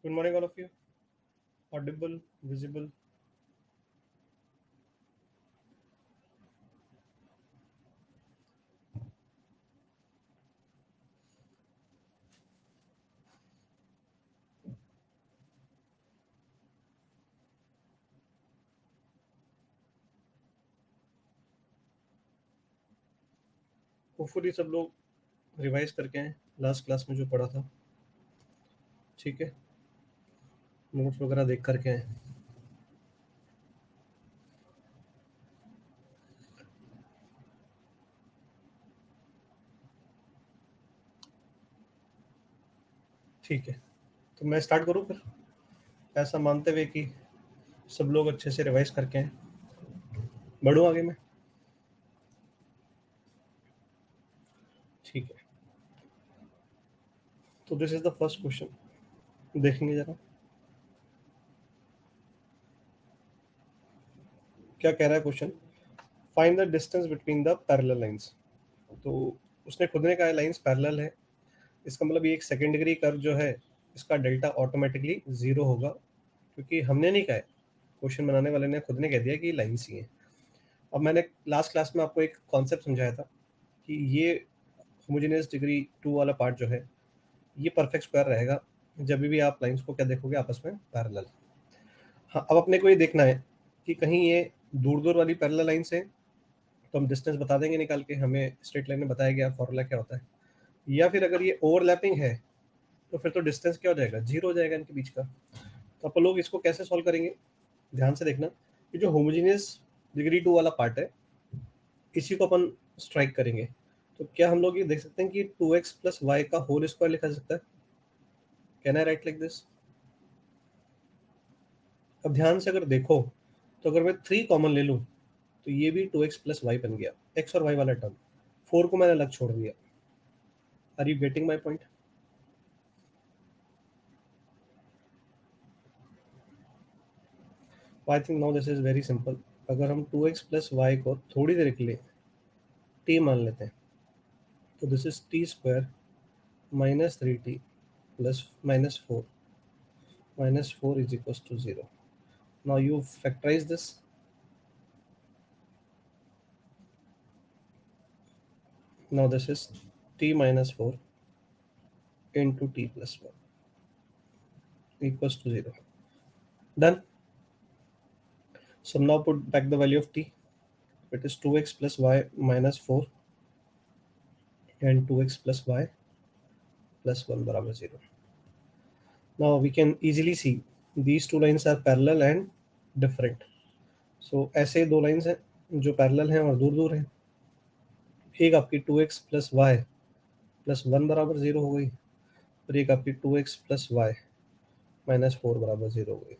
Good morning, all of you. Audible, visible. Hopefully सब लोग revise करके आए लास्ट क्लास में जो पढ़ा था। ठीक है, नोट्स वगैरह देख करके आए। ठीक है, तो मैं स्टार्ट करूँ फिर, ऐसा मानते हुए कि सब लोग अच्छे से रिवाइज करके आए। बढ़ूँ आगे मैं? ठीक है, तो this is the first question. देखेंगे जरा क्या कह रहा है question. Find the distance between the parallel lines. तो उसने खुद ने कहा लाइंस पैरेलल है, इसका मतलब ये एक सेकेंड डिग्री कर्व जो है इसका डेल्टा ऑटोमेटिकली जीरो होगा, क्योंकि हमने नहीं कहा है, क्वेश्चन बनाने वाले ने खुद ने कह दिया कि लाइंस ही है। अब मैंने लास्ट क्लास में आपको एक कॉन्सेप्ट समझाया था कि ये होमोजेनियस डिग्री टू वाला पार्ट जो है ये परफेक्ट स्क्वायर रहेगा जब भी आप लाइंस को क्या देखोगे आपस में पैरेलल। हाँ, अब अपने को ये देखना है कि कहीं ये दूर दूर वाली पैरेलल लाइन से, तो हम डिस्टेंस बता देंगे निकाल के, हमें स्ट्रेट लाइन में बताया गया फॉर्मूला क्या होता है। या फिर अगर ये ओवरलैपिंग है तो फिर तो डिस्टेंस क्या हो जाएगा, जीरो हो जाएगा इनके बीच का। तो अपन लोग इसको कैसे सॉल्व करेंगे, ध्यान से देखना। ये जो होमोजेनियस डिग्री टू वाला पार्ट है इसी को अपन स्ट्राइक करेंगे। तो क्या हम लोग ये देख सकते हैं कि 2x प्लस वाई का होल स्क्वायर लिखा जा सकता है? Can I right like this? अब ध्यान से अगर देखो तो अगर मैं 3 कॉमन ले लूं तो ये भी 2x प्लस वाई बन गया, x और y वाला टर्म। 4 को मैंने अलग छोड़ दिया। Are you getting my point? I think now this is very simple. अगर हम 2x प्लस वाई को थोड़ी देर के लिए t मान लेते हैं तो this is t square minus 3t plus minus four is equal to zero. Now you factorise this. Now this is t minus 4 into t plus 1 equals to 0. Done. So now put back the value of t. It is 2x plus y minus 4 and 2x plus y plus 1 बराबर 0. Now we can easily see these two lines are parallel and different. So ऐसे दो lines हैं जो parallel हैं और दूर दूर हैं। एक आपकी 2x plus y plus 1 बराबर 0 हो गई और एक आपकी 2x plus y minus 4 बराबर 0 हो गई।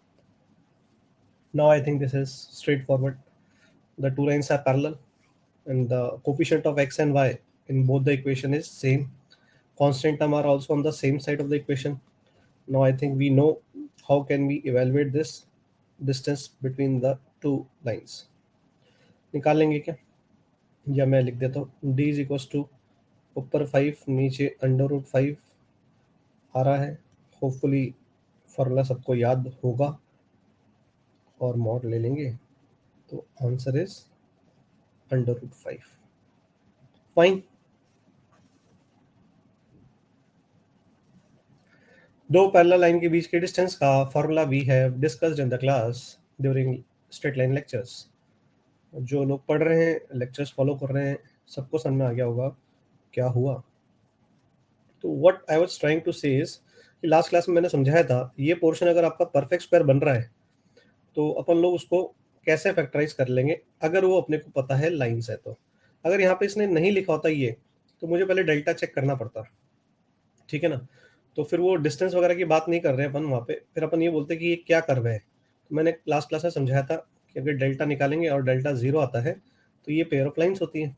Now I think this is straightforward. The two lines are parallel and the coefficient of x and y in both the equation is same. Constant term are also on the same side of the equation. Now I think we know how can we evaluate this distance between the two lines. निकाल लेंगे क्या, या मैं लिख देता हूँ d is equal to ऊपर 5 नीचे √5 आ रहा है। होपफुली फॉर्मूला सबको याद होगा और मॉड ले लेंगे, तो आंसर इज √5। फाइन। दो पैरेलल लाइन के बीच के डिस्टेंस का formula we have discussed in the class during straight line lectures. जो लोग पढ़ रहे हैं, लेक्चर्स फॉलो कर रहे हैं, सबको समझ में आ गया होगा क्या हुआ। तो what I was trying to say is कि लास्ट क्लास में मैंने समझाया था ये पोर्शन अगर आपका परफेक्ट स्क्वायर बन रहा है तो अपन लोग उसको कैसे फैक्टराइज कर लेंगे अगर वो अपने को पता है लाइंस है। तो अगर यहाँ पे इसने नहीं लिखा होता ये तो मुझे पहले डेल्टा चेक करना पड़ता, ठीक है ना। तो फिर वो डिस्टेंस वगैरह की बात नहीं कर रहे हैं अपन वहाँ पे, फिर अपन ये बोलते कि ये क्या कर रहे हैं। तो मैंने लास्ट क्लास में समझाया था कि अगर डेल्टा निकालेंगे और डेल्टा जीरो आता है तो ये पेयर ऑफ लाइन्स होती है।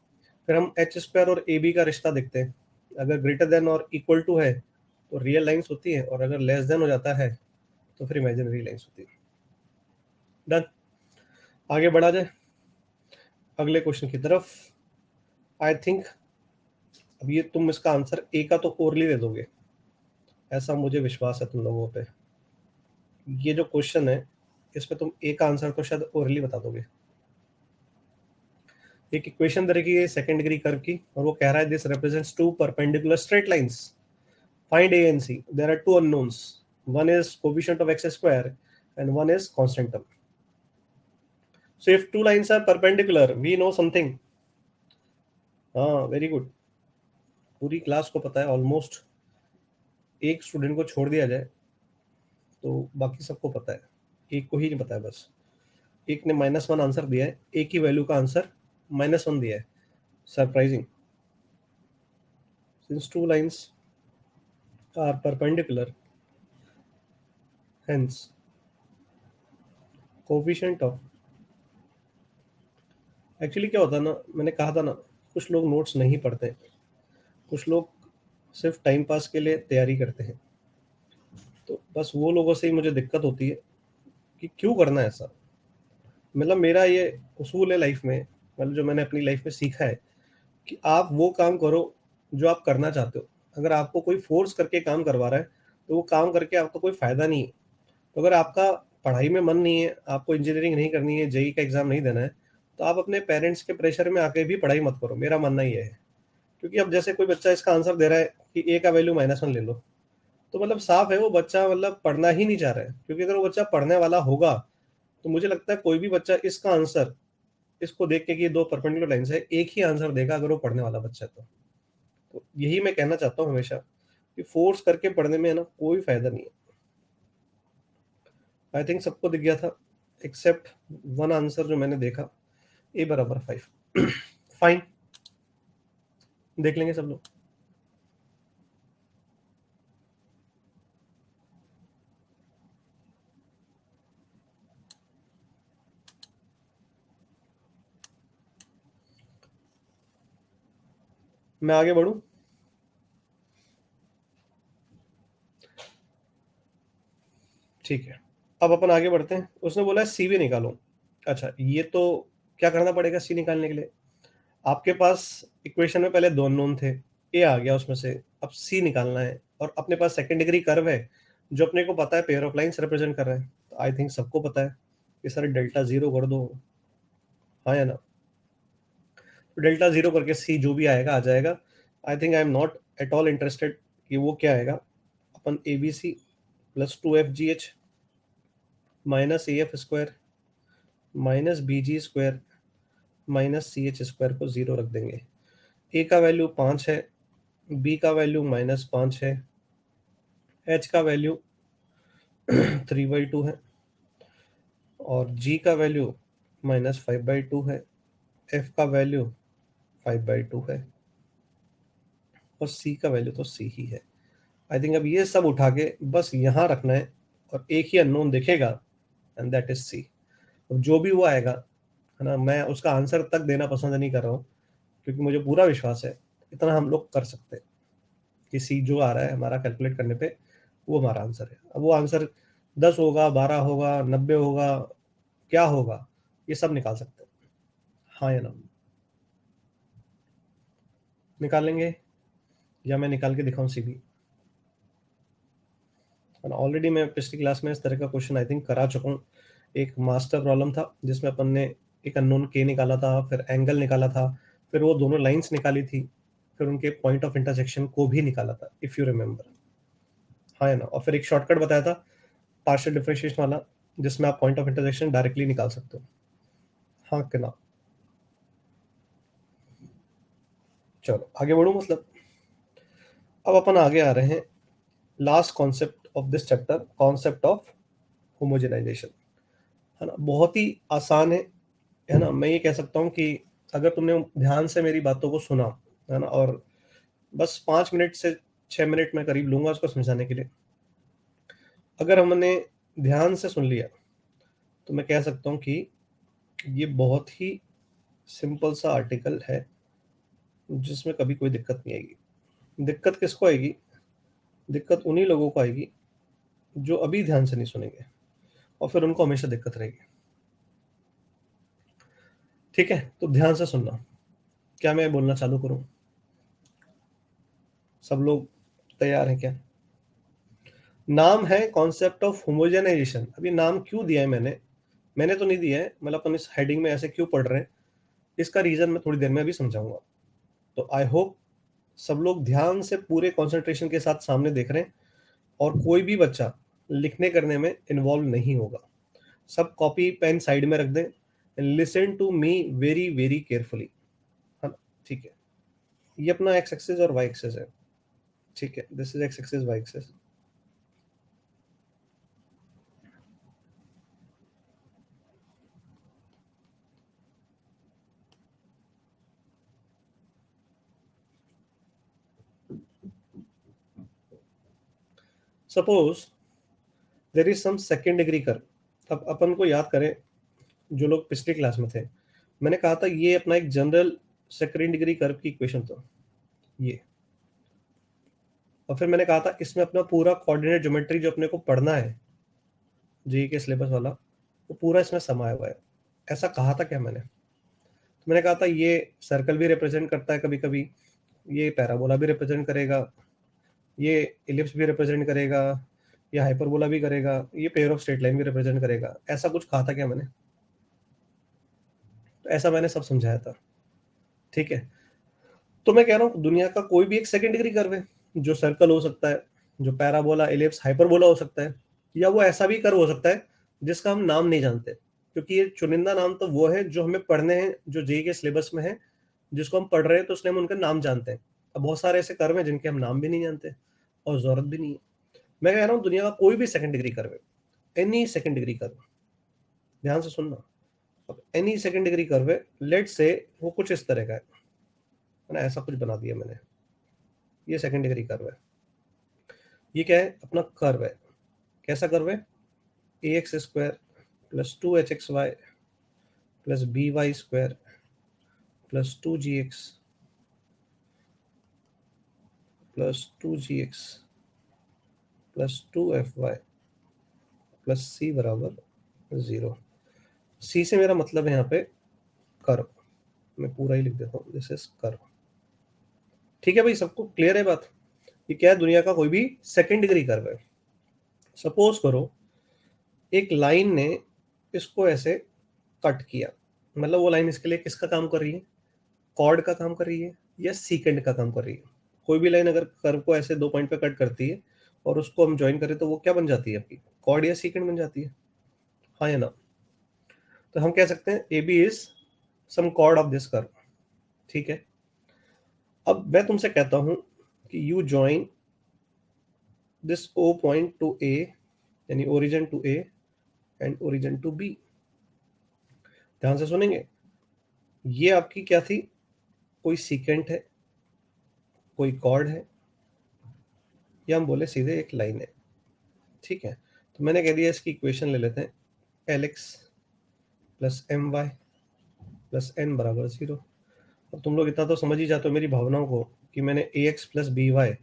फिर हम एच स्क्वायर और ए बी का रिश्ता देखते हैं, अगर ग्रेटर देन और इक्वल टू है तो रियल लाइन्स होती है और अगर लेस देन हो जाता है तो फिर इमेजिनरी लाइन्स होती है। डन। आगे बढ़ा जाए अगले क्वेश्चन की तरफ। आई थिंक अब ये तुम इसका आंसर ए का तो ओरली दे दोगे, ऐसा मुझे विश्वास है तुम लोगों पे। ये जो क्वेश्चन है इसमें तुम एक आंसर तो शायद ओरली बता दोगे। एक इक्वेशन दे रखी है सेकंड डिग्री कर्व की, और वो कह रहा है this represents two perpendicular straight lines, find a and c, there are two unknowns, one is coefficient of x square and one is constant term. So if two lines are perpendicular we know something. हाँ very good, पूरी class को पता है almost. एक student को छोड़ दिया जाए तो बाकी सबको पता है, एक को ही नहीं पता है बस। एक ने -1 आंसर दिया है, एक ही वैल्यू का आंसर -1 दिया है। Surprising. Since two lines are perpendicular hence coefficient of, actually क्या होता है ना, मैंने कहा था ना, कुछ लोग नोट्स नहीं पढ़ते, कुछ लोग सिर्फ टाइम पास के लिए तैयारी करते हैं। तो बस वो लोगों से ही मुझे दिक्कत होती है कि क्यों करना है ऐसा। मतलब मेरा ये उसूल है लाइफ में, मतलब जो मैंने अपनी लाइफ में सीखा है कि आप वो काम करो जो आप करना चाहते हो। अगर आपको कोई फोर्स करके काम करवा रहा है तो वो काम करके आपको कोई फायदा नहीं है। तो अगर आपका पढ़ाई में मन नहीं है, आपको इंजीनियरिंग नहीं करनी है, जेई का एग्जाम नहीं देना है, तो आप अपने पेरेंट्स के प्रेशर में आके भी पढ़ाई मत करो, मेरा मानना ये है। क्योंकि अब जैसे कोई बच्चा इसका आंसर दे रहा है कि ए का वैल्यू -1 ले लो, तो मतलब साफ है वो बच्चा मतलब पढ़ना ही नहीं चाह रहा है। क्योंकि अगर वो बच्चा पढ़ने वाला होगा तो मुझे लगता है कोई भी बच्चा इसका आंसर, इसको देख के कि ये दो परपेंडिकुलर लाइंस है, एक ही आंसर देगा अगर वो पढ़ने वाला बच्चा है तो यही मैं कहना चाहता हूँ हमेशा कि फोर्स करके पढ़ने में है ना कोई फायदा नहीं है। आई थिंक सबको दिख गया था एक्सेप्ट वन आंसर जो मैंने देखा, ए बराबर 5। फाइन, देख लेंगे सब लोग। मैं आगे बढ़ूं? ठीक है, अब अपन आगे बढ़ते हैं। उसने बोला है सी भी निकालो। अच्छा, ये तो क्या करना पड़ेगा सी निकालने के लिए? आपके पास इक्वेशन में पहले दो नोन थे, ए आ गया उसमें से, अब सी निकालना है। और अपने पास सेकंड डिग्री कर्व है जो अपने को पता है पेयर ऑफ लाइंस रिप्रेजेंट कर रहा है। तो आई थिंक सबको पता है कि सर डेल्टा जीरो कर दो, हाँ या ना? तो डेल्टा जीरो करके सी जो भी आएगा आ जाएगा। I think I am not at all interested कि वो क्या आएगा। अपन A B C plus 2FGH minus AF² minus BG² minus CH² को जीरो रख देंगे। ए का वैल्यू 5 है, बी का वैल्यू -5 है, एच का वैल्यू 3/2 है, और जी का वैल्यू -5/2 है, एफ का वैल्यू 5/2 है, और सी का वैल्यू तो सी ही है। आई थिंक अब ये सब उठा के बस यहाँ रखना है, और एक ही अननोन दिखेगा एंड दैट इज सी। अब जो भी वो आएगा है ना, मैं उसका आंसर तक देना पसंद नहीं कर रहा हूँ, क्योंकि मुझे पूरा विश्वास है इतना हम लोग कर सकते हैं कि सी जो आ रहा है हमारा कैलकुलेट करने पे वो हमारा आंसर है। अब वो आंसर 10 होगा, 12 होगा, 90 होगा, क्या होगा, ये सब निकाल सकते हैं। हाँ या ना? निकाल लेंगे या मैं निकाल के दिखाऊं सी भी? ऑलरेडी मैं पिछली क्लास में इस तरह का क्वेश्चन आई थिंक करा चुका हूँ। एक मास्टर प्रॉब्लम था जिसमें अपन ने एक अननोन के निकाला था, फिर एंगल निकाला था, फिर वो दोनों लाइंस निकाली थी, फिर उनके पॉइंट ऑफ इंटरसेक्शन को भी निकाला था, इफ यू रिमेम्बर। हाँ या ना? और फिर एक शॉर्टकट बताया था पार्शियल डिफरेंशिएशन वाला, जिसमें आप पॉइंट ऑफ इंटरसेक्शन डायरेक्टली निकाल सकते हो। हाँ कि ना? चलो आगे बढ़ो। मतलब अब अपन आगे आ रहे हैं last concept of this chapter, concept of homogenization. है ना, बहुत ही आसान है ना। मैं ये कह सकता हूँ कि अगर तुमने ध्यान से मेरी बातों को सुना, है ना, और बस 5 मिनट से 6 मिनट में करीब लूंगा उसको समझाने के लिए, अगर हमने ध्यान से सुन लिया तो मैं कह सकता हूँ कि ये बहुत ही सिंपल सा आर्टिकल है जिसमें कभी कोई दिक्कत नहीं आएगी। दिक्कत किसको आएगी? दिक्कत उन्हीं लोगों को आएगी जो अभी ध्यान से नहीं सुनेंगे, और फिर उनको हमेशा दिक्कत रहेगी। ठीक है, तो ध्यान से सुनना। क्या मैं बोलना चालू करूं? सब लोग तैयार हैं क्या? नाम है कॉन्सेप्ट ऑफ होमोजेनाइजेशन। अभी नाम क्यों दिया है मैंने तो नहीं दिया है, मतलब अपन इस हेडिंग में ऐसे क्यों पढ़ रहे हैं, इसका रीजन मैं थोड़ी देर में अभी समझाऊंगा। तो आई होप सब लोग ध्यान से पूरे कंसंट्रेशन के साथ सामने देख रहे हैं, और कोई भी बच्चा लिखने करने में इन्वॉल्व नहीं होगा। सब कॉपी पेन साइड में रख दें, listen to me very very carefully, है ना? ठीक है, ये अपना एक्स एक्सिस और वाई एक्सिस है। ठीक है, this is x axis, y axis. Suppose there is some second degree curve. अब अपन को याद करें, जो लोग पिछली क्लास में थे, मैंने कहा था ये अपना एक जनरल सेकेंड डिग्री कर्व की इक्वेशन था ये। और फिर मैंने कहा था इसमें अपना पूरा कोऑर्डिनेट ज्योमेट्री जो अपने को पढ़ना है, जी के सिलेबस वाला, वो पूरा इसमें समाया हुआ है। ऐसा कहा था क्या मैंने? तो मैंने कहा था ये सर्कल भी रिप्रेजेंट करता है कभी कभी, ये पैराबोला भी रिप्रेजेंट करेगा, ये इलिप्स भी रिप्रेजेंट करेगा, ये हाइपरबोला भी करेगा, ये पेयर ऑफ स्ट्रेट लाइन भी रिप्रेजेंट करेगा। ऐसा कुछ कहा था क्या मैंने? तो ऐसा मैंने सब समझाया था। ठीक है, तो मैं कह रहा हूँ दुनिया का कोई भी एक सेकंड डिग्री कर्व है, जो सर्कल हो सकता है, जो पैराबोला, इलिप्स, हाइपरबोला हो सकता है, या वो ऐसा भी कर्व हो सकता है जिसका हम नाम नहीं जानते, क्योंकि ये चुनिंदा नाम तो वो है जो हमें पढ़ने हैं, जो जेई के सिलेबस में है, जिसको हम पढ़ रहे हैं, तो इसलिए हम उनका नाम जानते हैं। अब बहुत सारे ऐसे कर्व हैं जिनके हम नाम भी नहीं जानते और जरूरत भी नहीं है। मैं कह रहा हूँ दुनिया का कोई भी सेकंड डिग्री कर्व है, एनी सेकंड डिग्री कर्व, ध्यान से सुनना। अब एनी सेकंड डिग्री कर्व है, लेट से वो कुछ इस तरह का है ना, ऐसा कुछ बना दिया मैंने, ये सेकंड डिग्री कर्व है। ये क्या है? अपना कर्व है। कैसा कर्व है? A X square plus 2hxy plus B Y square plus 2gx plus 2gx plus 2fy plus c बराबर 0। c से मेरा मतलब है यहाँ पे कर्व, मैं पूरा ही लिख देता हूँ, दिस इज कर्व। ठीक है भाई, सबको क्लियर है बात? ये क्या है? दुनिया का कोई भी सेकंड डिग्री कर्व है। सपोज करो एक लाइन ने इसको ऐसे कट किया, मतलब वो लाइन इसके लिए किसका काम कर रही है? कॉर्ड का काम कर रही है या सीकेंड का काम कर रही है? कोई भी लाइन अगर कर्व को ऐसे दो पॉइंट पे कट करती है और उसको हम ज्वाइन करें, तो वो क्या बन जाती है आपकी? कॉर्ड या सीकेंड बन जाती है, हाँ या ना? तो हम कह सकते हैं A B is some chord of this curve. ठीक है, अब मैं तुमसे कहता हूं कि you join this O point to A, यानी origin to A and origin to B. ध्यान से सुनेंगे, ये आपकी क्या थी? कोई सीकेंट है, कोई कॉर्ड है, या हम बोले सीधे एक लाइन है। ठीक है, तो मैंने कह दिया इसकी इक्वेशन ले लेते हैं, l x plus m y plus n बराबर 0। अब तुम लोग इतना तो समझ ही जाते हो मेरी भावनाओं को कि मैंने A X plus B Y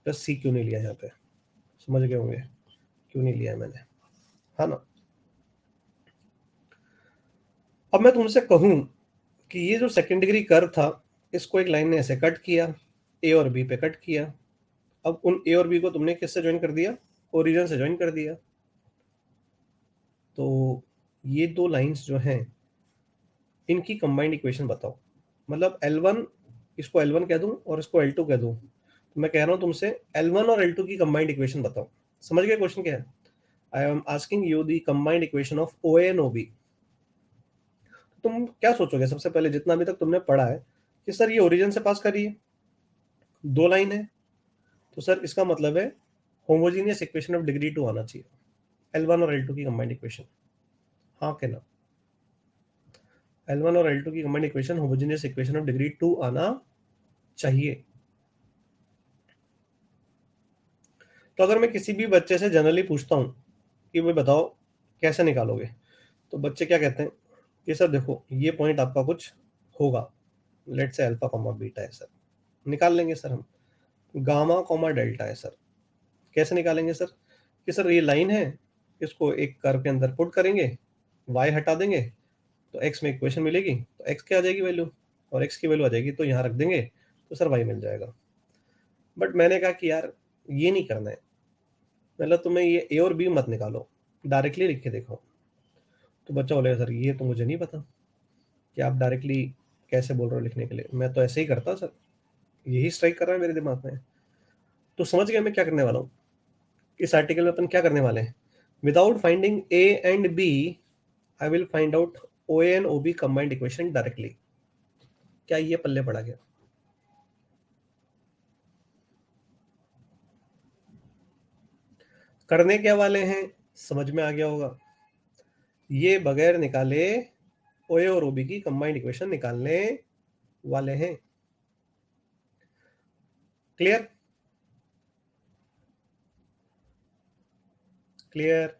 plus C क्यों नहीं लिया यहाँ पे। समझ गए होंगे क्यों नहीं लिया है मैंने, है ना? अब मैं तुमसे कहूं कि ये जो सेकेंड डिग्री कर्व था, इसको एक लाइन ने ऐसे कट किया, ए और बी पे कट किया। अब उन ए और बी को तुमने किससे ज्वाइन कर दिया? ओरिजिन से ज्वाइन कर दिया। तो ये दो लाइंस जो हैं, इनकी कंबाइंड इक्वेशन बताओ। मतलब L1, इसको L1 कह दूं और इसको L2 कह दूं, तो मैं कह रहा हूं तुमसे L1 और L2 की कंबाइंड इक्वेशन बताओ। समझ गए क्वेश्चन क्या है? I am asking you the combined equation of O N O B. तुम क्या सोचोगे सबसे पहले, जितना अभी तक तुमने पढ़ा है, कि सर ये ओरिजिन से पास कर रही है, दो लाइन है, तो सर इसका मतलब है होमोजीनियस इक्वेशन ऑफ डिग्री 2 आना चाहिए, L1 और L2 की कंबाइंड इक्वेशन। हाँ के ना? L1 और L2 की combined equation homogeneous equation of degree 2 आना चाहिए। तो अगर मैं किसी भी बच्चे से जनरली पूछता हूँ कि भाई बताओ कैसे निकालोगे, तो बच्चे क्या कहते हैं कि सर देखो ये पॉइंट आपका कुछ होगा, लेट से अल्फा कॉमा बीटा है सर, निकाल लेंगे सर हम। गामा कॉमा डेल्टा है सर, कैसे निकालेंगे सर? कि सर ये लाइन है, इसको एक कर्व के अंदर पुट करेंगे, वाई हटा देंगे, तो एक्स में इक्वेशन मिलेगी, तो एक्स क्या आ जाएगी वैल्यू, और एक्स की वैल्यू आ जाएगी तो यहाँ रख देंगे, तो सर वाई मिल जाएगा। बट मैंने कहा कि यार ये नहीं करना है, मतलब तुम्हें ये ए और बी मत निकालो, डायरेक्टली लिख के देखो। तो बच्चा बोलेगा सर ये तो मुझे नहीं पता कि आप डायरेक्टली कैसे बोल रहे हो लिखने के लिए, मैं तो ऐसे ही करता सर, यही स्ट्राइक कर रहा है मेरे दिमाग में। तो समझ गया मैं क्या करने वाला हूँ। इस आर्टिकल में अपन क्या करने वाले हैं, without finding a and b I will find out O N O B combined equation directly. क्या ये पल्ले पड़ा गया? करने क्या वाले हैं समझ में आ गया होगा। ये बगैर निकाले ओए और ओबी की कंबाइंड इक्वेशन निकालने वाले हैं। क्लियर? क्लियर?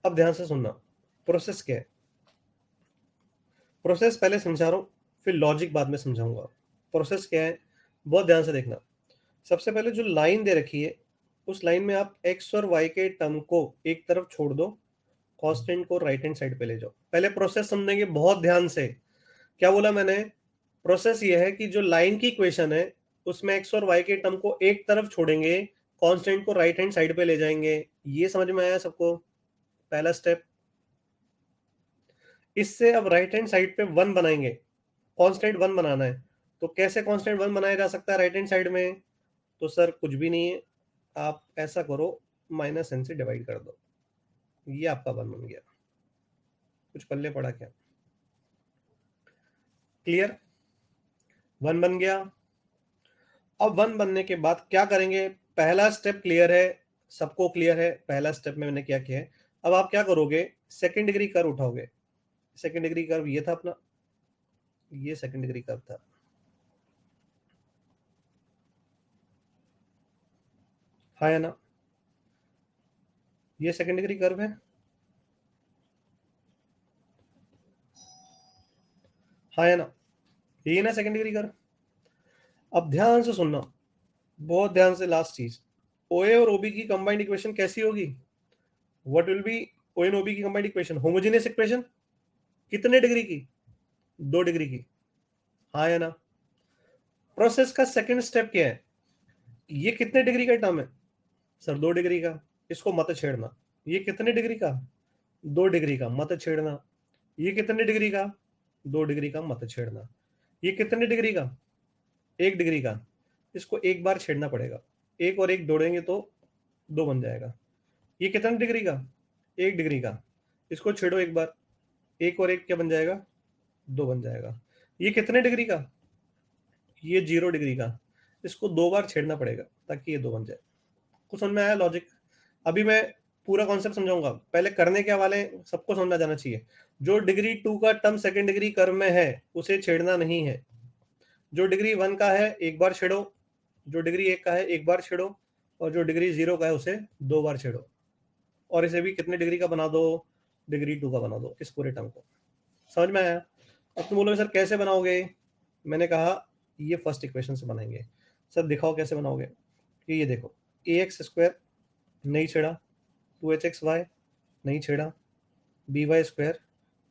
अब ध्यान से सुनना, प्रोसेस क्या है। प्रोसेस पहले समझा रहा हूं, फिर लॉजिक बाद में समझाऊंगा। प्रोसेस क्या है बहुत ध्यान से देखना। सबसे पहले जो लाइन दे रखी है, उस लाइन में आप एक्स और वाई के टर्म को एक तरफ छोड़ दो, कांस्टेंट को राइट हैंड साइड पे ले जाओ। पहले प्रोसेस समझेंगे बहुत ध्यान से। क्या बोला मैंने? प्रोसेस ये है कि जो लाइन की इक्वेशन है उसमें एक्स और वाई के टर्म को एक तरफ छोड़ेंगे, कांस्टेंट को राइट हैंड साइड पे ले जाएंगे। ये समझ में आया सबको? पहला स्टेप। इससे अब राइट हैंड साइड पे वन बनाएंगे, कांस्टेंट वन बनाना है। तो कैसे कांस्टेंट वन बनाया जा सकता है राइट हैंड साइड में? तो सर कुछ भी नहीं है, आप ऐसा करो, माइनस एन से डिवाइड कर दो, ये आपका वन बन गया। कुछ पल्ले पड़ा क्या? क्लियर? वन बन गया। अब वन बनने के बाद क्या करेंगे? पहला स्टेप क्लियर है, सबको क्लियर है पहला स्टेप में मैंने क्या किया है। अब आप क्या करोगे? सेकंड डिग्री कर्व उठाओगे। सेकंड डिग्री कर्व ये था अपना, ये सेकंड डिग्री कर्व था। हाँ या ना? ये सेकंड डिग्री कर्व है। हाँ या ना? ये ना सेकंड डिग्री कर्व। अब ध्यान से सुनना, बहुत ध्यान से, लास्ट चीज, ओए और ओबी की कंबाइंड इक्वेशन कैसी होगी? What will be O and OB की कंबाइंड इक्वेशन? Homogeneous equation. कितने डिग्री की? 2 डिग्री की। हाँ या ना? प्रोसेस का सेकंड स्टेप क्या है? ये कितने डिग्री का टर्म है? सर 2 डिग्री का। इसको मत छेड़ना। ये कितने डिग्री का? 2 डिग्री का, मत छेड़ना। ये कितने डिग्री का? 2 डिग्री का, मत छेड़ना। ये कितने डिग्री का? 1 डिग्री का। इसको एक बार छेड़ना पड़ेगा, एक और एक जोड़ेंगे तो 2 बन जाएगा। ये कितने डिग्री का? 1 डिग्री का। इसको छेड़ो एक बार, एक और एक क्या बन जाएगा? 2 बन जाएगा। ये कितने डिग्री का? ये 0 डिग्री का। इसको 2 बार छेड़ना पड़ेगा ताकि ये 2 बन जाए। कुछ समझ में आया लॉजिक? अभी मैं पूरा कॉन्सेप्ट समझाऊंगा, पहले करने क्या वाले सबको समझ में जाना चाहिए। जो डिग्री 2 का टर्म सेकंड डिग्री कर्व में है उसे छेड़ना नहीं है। जो डिग्री 1 का है एक बार छेड़ो, जो डिग्री 1 का है एक बार छेड़ो, और जो डिग्री 0 का है उसे 2 बार छेड़ो। और इसे भी कितने डिग्री का बना दो? डिग्री 2 का बना दो इस पूरे टर्म को। समझ में आया? अब तुम बोलोगे सर कैसे बनाओगे? मैंने कहा ये फर्स्ट इक्वेशन से बनाएंगे। सर दिखाओ कैसे बनाओगे। कि ये देखो, ए एक्स स्क्वायर नहीं छेड़ा, 2hxy नहीं छेड़ा, by स्क्वायर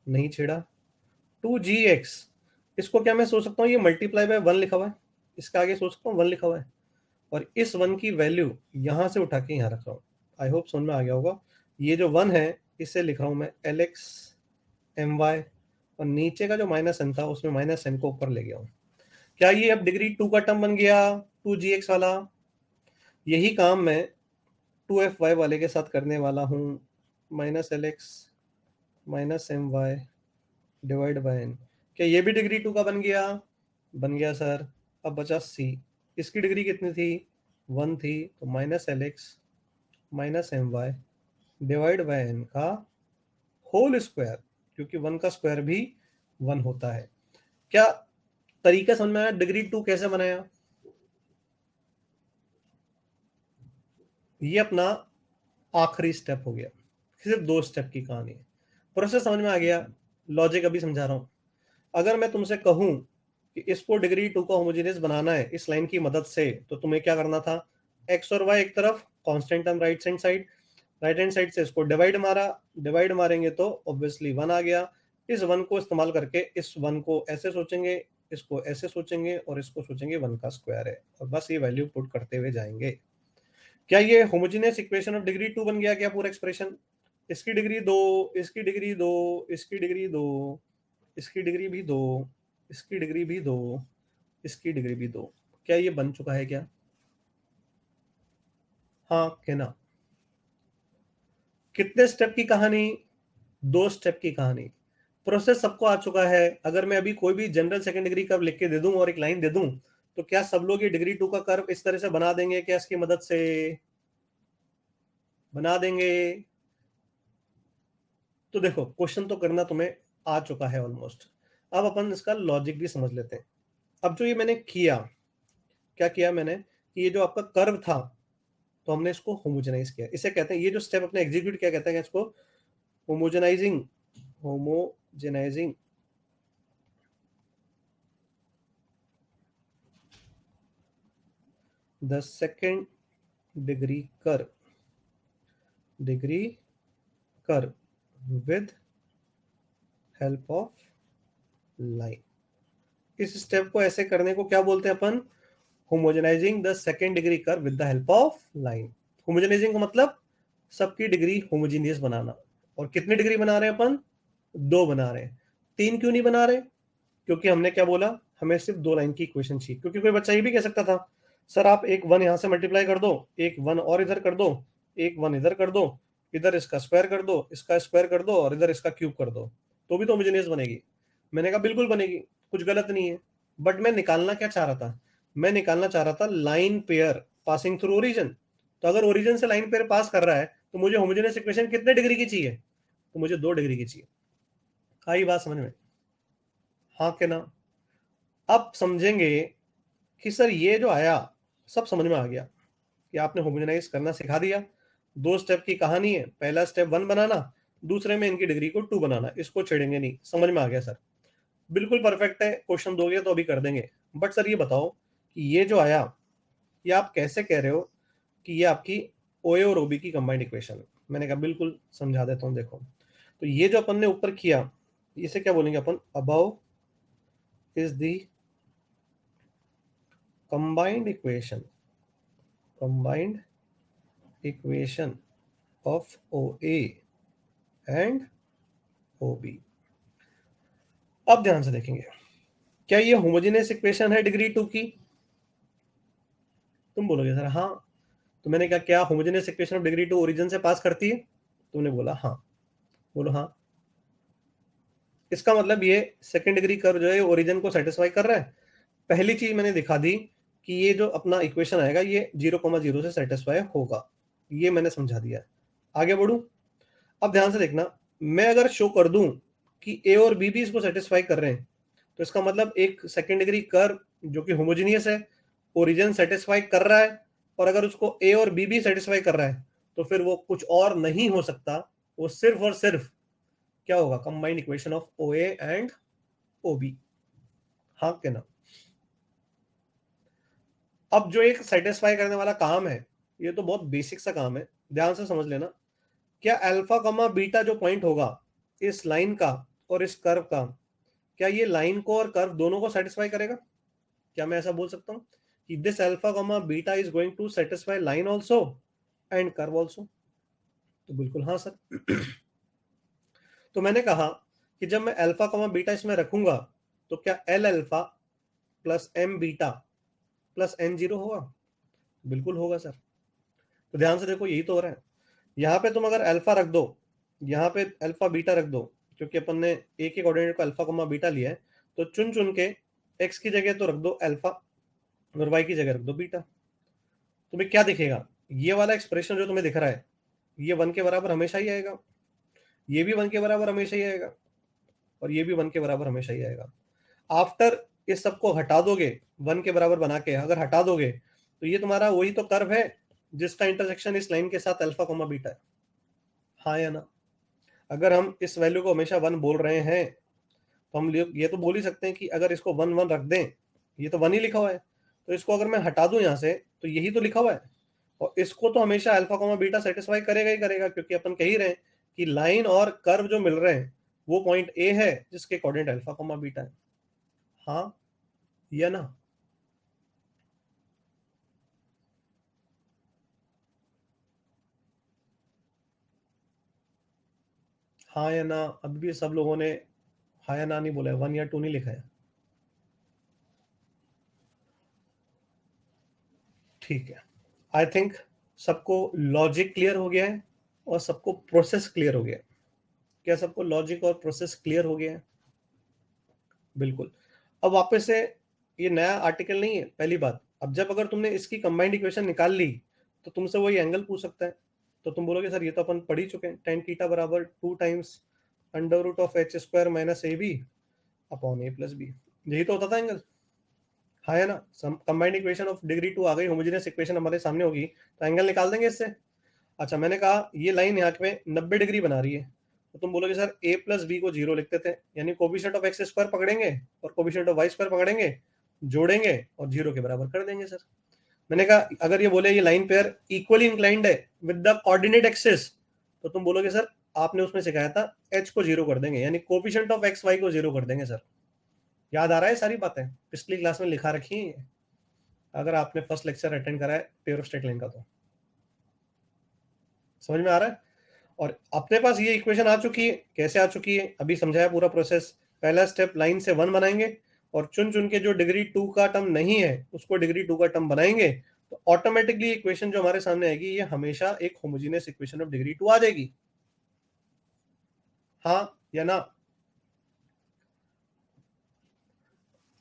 नहीं छेड़ा, 2gx, इसको क्या मैं सोच सकता हूँ, ये मल्टीप्लाई बाय 1 लिखा हुआ है, इसका आगे सोच सकता हूँ 1 लिखा हुआ है, और इस 1 की वैल्यू यहाँ से उठा के यहाँ रख रहा हूँ। आई होप समझ में आ गया होगा। ये जो 1 है इससे लिख रहा हूँ मैं lx my, और नीचे का जो माइनस एन था उसमें माइनस एन को ऊपर ले गया हूँ। क्या ये अब डिग्री 2 का टर्म बन गया? 2gx वाला। यही काम मैं 2fy वाले के साथ करने वाला हूँ। Minus lx minus my divide by n. क्या ये भी डिग्री 2 का बन गया? बन गया सर। अब बचा सी, इसकी डिग्री कितनी थी? 1 थी, तो minus lx minus my divide by n का होल स्क्वायर, क्योंकि 1 का स्क्वायर भी 1 होता है। क्या तरीका समझ में आया डिग्री 2 कैसे बनाया? ये अपना आखिरी स्टेप हो गया, सिर्फ 2 स्टेप की कहानी है। प्रोसेस समझ में आ गया, लॉजिक अभी समझा रहा हूं। अगर मैं तुमसे कहूं कि इसको डिग्री 2 का होमोजेनियस बनाना है इस लाइन की मदद से, तो तुम्हें क्या करना था? एक्स और वाई एक तरफ, constant term right hand side, right hand side से इसको डिवाइड मारा, डिवाइड मारेंगे तो ऑब्वियसली 1 आ गया। इस 1 को इस्तेमाल करके इस 1 को ऐसे सोचेंगे, इसको ऐसे सोचेंगे, और इसको सोचेंगे 1 का स्क्वायर है, और बस ये वैल्यू पुट करते हुए जाएंगे। क्या ये होमोजेनियस इक्वेशन ऑफ डिग्री 2 बन गया क्या पूरा एक्सप्रेशन? इसकी डिग्री 2, इसकी डिग्री 2, इसकी डिग्री 2, इसकी डिग्री भी 2, इसकी डिग्री भी 2, इसकी डिग्री भी 2। क्या ये बन चुका है क्या? हाँ क्या ना? कितने स्टेप की कहानी? 2 स्टेप की कहानी। प्रोसेस सबको आ चुका है। अगर मैं अभी कोई भी जनरल सेकंड डिग्री कर्व लिख के दे दूं और एक लाइन दे दूं, तो क्या सब लोग ये डिग्री 2 का कर्व इस तरह से बना देंगे? क्या इसकी मदद से बना देंगे? तो देखो, क्वेश्चन तो करना तुम्हें आ चुका है ऑलमोस्ट। अब अपन इसका लॉजिक भी समझ लेते हैं। अब जो ये मैंने किया, क्या किया मैंने कि ये जो आपका कर्व था, तो हमने इसको होमोजेनाइज किया। इसे कहते हैं, ये जो स्टेप अपने एग्जीक्यूट किया, कहते हैं इसको homogenising. Homogenising the second degree curve, degree curve with help of line. इस स्टेप को ऐसे करने को क्या बोलते हैं अपन? Homogenising the second degree curve with the help of line. Homogenising का मतलब सबकी डिग्री होमोजीनियस बनाना। और कितनी डिग्री बना रहे हैं अपन? 2 बना रहे हैं। 3 क्यों नहीं बना रहे? क्योंकि हमने क्या बोला, हमें सिर्फ 2 लाइन की इक्वेशन चाहिए। क्योंकि कोई बच्चा ये भी कह सकता था, सर आप एक 1 यहां से मल्टीप्लाई कर दो, एक 1 और इधर कर दो, एक 1 इधर कर दो, इधर इसका स्क्वायर कर दो, इसका स्क्वायर कर दो और इधर इसका क्यूब कर दो, तो भी तो होमोजेनियस बनेगी। मैंने कहा बिल्कुल बनेगी, कुछ गलत नहीं है। बट मैं निकालना क्या चाह रहा था? मैं निकालना चाह रहा था line pair passing through origin. तो अगर ओरिजिन से लाइन पेयर पास कर रहा है, तो मुझे होमोजेनियस इक्वेशन कितने डिग्री की चाहिए? तो मुझे 2 डिग्री की चाहिए। आई बात समझ में? हाँ के ना? अब समझेंगे कि सर ये जो आया, सब समझ में आ गया कि आपने होमोजेनाइज करना सिखा दिया। 2 स्टेप की कहानी है। पहला स्टेप 1 बनाना, दूसरे में इनकी डिग्री को 2 बनाना। इसको छेड़ेंगे नहीं। समझ में आ गया सर? बिल्कुल परफेक्ट है। क्वेश्चन दोगे तो अभी कर देंगे। बट सर ये बताओ कि ये जो आया, ये आप कैसे कह रहे हो कि ये आपकी ओए और ओबी की कंबाइंड इक्वेशन है? मैंने कहा बिल्कुल समझा देता हूँ। देखो, तो ये जो अपन ने ऊपर किया, इसे क्या बोलेंगे अपन? Above is the combined equation, combined equation of O A and O B. अब ध्यान से देखेंगे, क्या ये होमोजेनियस इक्वेशन है डिग्री 2 की? तुम बोलोगे सर हाँ। तो मैंने कहा क्या homogeneous equation of degree 2 origin से पास करती है? तुमने बोला हाँ। बोलो हाँ। इसका मतलब ये सेकंड डिग्री कर्व जो है ओरिजिन को सेटिस्फाई कर रहा है। पहली चीज मैंने दिखा दी कि ये जो अपना इक्वेशन आएगा ये 0,0 से सेटिस्फाई होगा। ये मैंने समझा दिया। आगे बढ़ू। अब ध्यान से देखना, मैं अगर शो कर दूं कि ए और बी भी इसको सेटिस्फाई कर रहे हैं, तो इसका मतलब एक सेकेंड डिग्री कर्व जो कि होमोजीनियस है, ओरिजिन सेटिस्फाई कर रहा है। और अगर उसको ए और बी भी सेटिस्फाई कर रहा है, तो फिर वो कुछ और नहीं हो सकता, वो सिर्फ और सिर्फ क्या होगा? Combined equation of O A and O B. हाँ क्या ना? अब जो एक सेटिस्फाई करने वाला काम है, ये तो बहुत बेसिक सा काम है, ध्यान से समझ लेना। क्या अल्फा कमा बीटा जो पॉइंट होगा इस लाइन का और इस कर्व का, क्या ये लाइन को और कर्व दोनों को सेटिस्फाई करेगा? क्या मैं ऐसा बोल सकता हूं कि this alpha comma beta is going to satisfy line also and curve also? तो बिल्कुल हाँ सर। तो मैंने कहा कि जब मैं अल्फा कमा बीटा इसमें रखूंगा, तो क्या l alpha plus m beta plus n zero होगा? बिल्कुल होगा सर। तो ध्यान से देखो, यही तो हो रहा है। यहाँ पे तुम अगर अल्फा रख दो, यहाँ पे अल्फा बीटा रख दो, क्योंकि अपन ने एक ही कोऑर्डिनेट को अल्फा कमा बीटा लिया है, तो चुन चुन के एक्स की जगह तो रख दो अल्फा और वाई की जगह रख दो बीटा। तुम्हें क्या दिखेगा? ये वाला एक्सप्रेशन जो तुम्हें दिख रहा है, ये 1 के बराबर हमेशा ही आएगा, ये भी 1 के बराबर हमेशा ही आएगा, और ये भी 1 के बराबर हमेशा ही आएगा। आफ्टर इस सबको हटा दोगे, 1 के बराबर बना के अगर हटा दोगे, तो ये तुम्हारा वही तो कर्व है जिसका इंटरसेक्शन इस लाइन के साथ अल्फा कोमा बीटा है। हाँ या ना? अगर हम इस वैल्यू को हमेशा 1 बोल रहे हैं, तो हम ये तो बोल ही सकते हैं कि अगर इसको 1 1 रख दें, ये तो 1 ही लिखा हुआ है, तो इसको अगर मैं हटा दूं यहाँ से, तो यही तो लिखा हुआ है। और इसको तो हमेशा अल्फा कोमा बीटा सेटिस्फाई करेगा ही करेगा, क्योंकि अपन कह ही रहे हैं कि लाइन और कर्व जो मिल रहे हैं वो पॉइंट ए है जिसके कोऑर्डिनेट अल्फा कोमा बीटा है। हाँ या ना? हाँ या ना? अभी भी सब लोगों ने हाँ या ना नहीं बोला है, 1 या 2 नहीं लिखा है। ठीक है, आई थिंक सबको लॉजिक क्लियर हो गया है और सबको प्रोसेस क्लियर हो गया है। क्या सबको लॉजिक और प्रोसेस क्लियर हो गया है? बिल्कुल। अब वापस से ये नया आर्टिकल नहीं है, पहली बात। अब जब अगर तुमने इसकी कंबाइंड इक्वेशन निकाल ली तो तुमसे वही एंगल पूछ सकता है, तो तुम बोलोगे सर ये तो अपन पढ़ ही चुके हैं, tan थीटा बराबर 2 times under root of h square minus a b upon a plus b. यही तो होता था एंगल, हाँ है ना? कंबाइंड इक्वेशन ऑफ डिग्री 2 आ गई, होमोजेनियस इक्वेशन हमारे सामने होगी, तो एंगल निकाल देंगे इससे। अच्छा, मैंने कहा ये लाइन यहाँ पे 90 डिग्री बना रही है, तो तुम बोलोगे सर a प्लस बी को 0 लिखते थे, यानी कोफिशिएंट ऑफ एक्स स्क्वायर पकड़ेंगे और कोफिशिएंट ऑफ वाई स्क्वायर पकड़ेंगे, जोड़ेंगे और 0 के बराबर कर देंगे सर। मैंने कहा अगर ये बोले ये लाइन पेयर इक्वली इंक्लाइंड है विद द कोऑर्डिनेट एक्सिस, तो तुम बोलोगे सर आपने उसमें सिखाया था h को 0 कर देंगे, यानी कोफिशिएंट ऑफ एक्स वाई को 0 कर देंगे सर। याद आ रहा है सारी बातें? पिछली क्लास में लिखा रखी है, अगर आपने फर्स्ट लेक्चर अटेंड करा है पेयर ऑफ स्ट्रेट लाइन का तो समझ में आ रहा है। और अपने पास ये इक्वेशन आ चुकी है, कैसे आ चुकी है अभी समझाया पूरा प्रोसेस। पहला स्टेप, लाइन से 1 बनाएंगे और चुन चुन के जो डिग्री 2 का टर्म नहीं है उसको डिग्री 2 का टर्म बनाएंगे, तो ऑटोमेटिकली इक्वेशन जो हमारे सामने आएगी ये हमेशा एक होमोजेनियस इक्वेशन ऑफ डिग्री 2 आ जाएगी। हाँ या ना?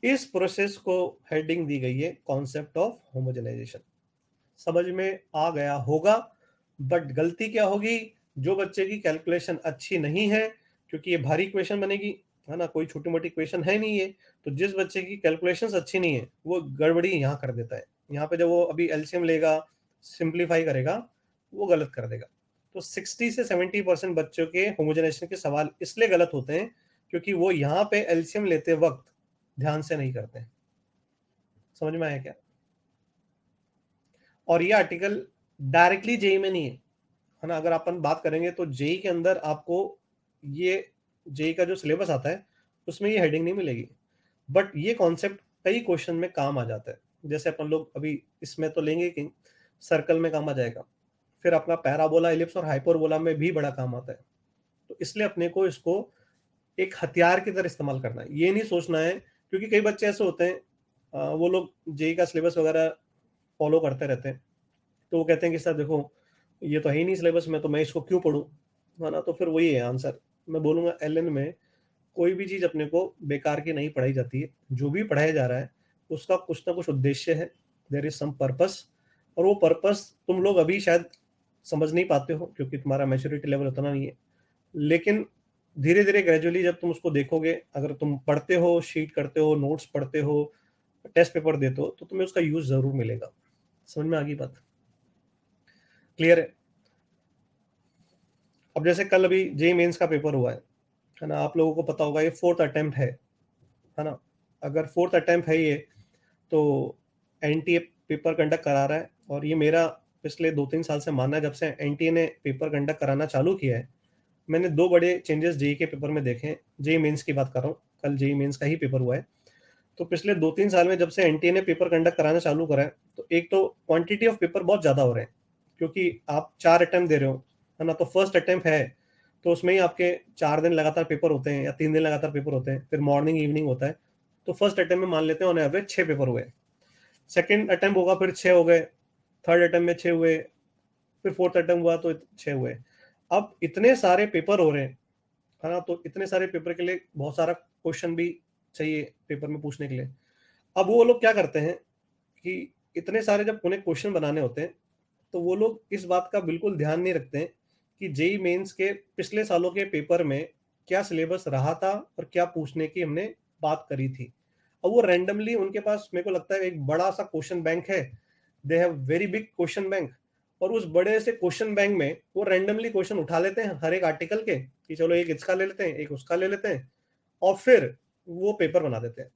इस प्रोसेस को हेडिंग दी गई है कॉन्सेप्ट ऑफ होमोजेनाइजेशन। समझ में आ गया होगा। बट गलती क्या होगी, जो बच्चे की कैलकुलेशन अच्छी नहीं है, क्योंकि ये भारी क्वेश्चन बनेगी, है ना, कोई छोटी मोटी क्वेश्चन है नहीं है, तो जिस बच्चे की कैलकुलेशंस अच्छी नहीं है वो गड़बड़ी यहाँ कर देता है। यहाँ पे जब वो अभी एलसीएम लेगा, सिंप्लीफाई करेगा, वो गलत कर देगा। तो 60 से 70% बच्चों के होमोजेनाइजेशन के सवाल इसलिए गलत होते हैं क्योंकि वो यहाँ पे एलसीएम लेते वक्त ध्यान से नहीं करते हैं। समझ में आया क्या? और ये आर्टिकल डायरेक्टली जेई में नहीं है ना? अगर अपन बात करेंगे तो जेई के अंदर आपको ये जेई का जो सिलेबस आता है उसमें ये हेडिंग नहीं मिलेगी, बट ये कॉन्सेप्ट कई क्वेश्चन में काम आ जाता है। जैसे अपन लोग अभी इसमें तो लेंगे कि सर्कल में काम आ जाएगा, फिर अपना पैराबोला, इलिप्स और हाइपरबोला में भी बड़ा काम आता है। तो इसलिए अपने को इसको एक हथियार की तरह इस्तेमाल करना है, ये नहीं सोचना है। क्योंकि कई बच्चे ऐसे होते हैं, वो लोग जेई का सिलेबस वगैरह फॉलो करते रहते हैं, तो वो कहते हैं कि सर देखो ये तो है ही नहीं सिलेबस में, तो मैं इसको क्यों पढूं, है ना? तो फिर वही है आंसर। मैं बोलूंगा एलएन में कोई भी चीज अपने को बेकार की नहीं पढ़ाई जाती है। जो भी पढ़ाया जा रहा है उसका कुछ ना कुछ उद्देश्य है, देयर इज सम पर्पस। और वो पर्पस तुम लोग अभी शायद समझ नहीं पाते हो क्योंकि तुम्हारा मैच्योरिटी लेवल उतना नहीं है, लेकिन धीरे धीरे ग्रेजुअली जब तुम उसको देखोगे, अगर तुम पढ़ते हो, शीट करते हो, नोट्स पढ़ते हो, टेस्ट पेपर देते हो, तो तुम्हें उसका यूज जरूर मिलेगा। समझ में आ गई बात? क्लियर है? अब जैसे कल अभी जेई मेंस का पेपर हुआ है ना? आप लोगों को पता होगा ये फोर्थ अटेम्प्ट है ना? अगर फोर्थ अटेम्प्ट है ये, तो एनटीए पेपर कंडक्ट करा रहा है, और ये मेरा पिछले 2-3 साल से मानना है, जब से एनटीए ने पेपर कंडक्ट कराना चालू किया है, मैंने 2 बड़े चेंजेस जेई के पेपर में देखे हैं। जेई मेंस की बात कर रहा हूँ, कल जेई मेंस का ही पेपर हुआ है। तो पिछले 2-3 साल में जब से एनटीए ने पेपर कंडक्ट कराना चालू करा है, तो एक तो क्वांटिटी ऑफ पेपर बहुत ज़्यादा हो रहे हैं, क्योंकि आप 4 अटेम्प्ट दे रहे हो, है ना? तो फर्स्ट अटेम्प्ट है तो उसमें ही आपके 4 दिन लगातार पेपर होते हैं या 3 दिन लगातार पेपर होते हैं, फिर मॉर्निंग इवनिंग होता है। तो फर्स्ट अटेम्प्ट में मान लेते हैं ऑन एवरेज 6 पेपर हुए, सेकेंड अटेम्प्ट होगा फिर 6 हो गए, थर्ड अटेम्प्ट में 6 हुए, फिर फोर्थ अटेम्प्ट हुआ तो 6 हुए। अब इतने सारे पेपर हो रहे हैं, है ना? तो इतने सारे पेपर के लिए बहुत सारा क्वेश्चन भी चाहिए पेपर में पूछने के लिए। अब वो लोग क्या करते हैं कि इतने सारे जब उन्हें क्वेश्चन बनाने होते हैं, तो वो लोग इस बात का बिल्कुल ध्यान नहीं रखते हैं कि जेई मेंस के पिछले सालों के पेपर में क्या सिलेबस रहा था और क्या पूछने की हमने बात करी थी। अब वो रैंडमली उनके पास, मेरे को लगता है, एक बड़ा सा क्वेश्चन बैंक है, they have very big question bank, और उस बड़े से क्वेश्चन बैंक में वो रैंडमली क्वेश्चन उठा लेते हैं हर एक आर्टिकल के, कि चलो एक इसका ले लेते हैं, एक उसका ले लेते हैं, और फिर वो पेपर बना देते हैं।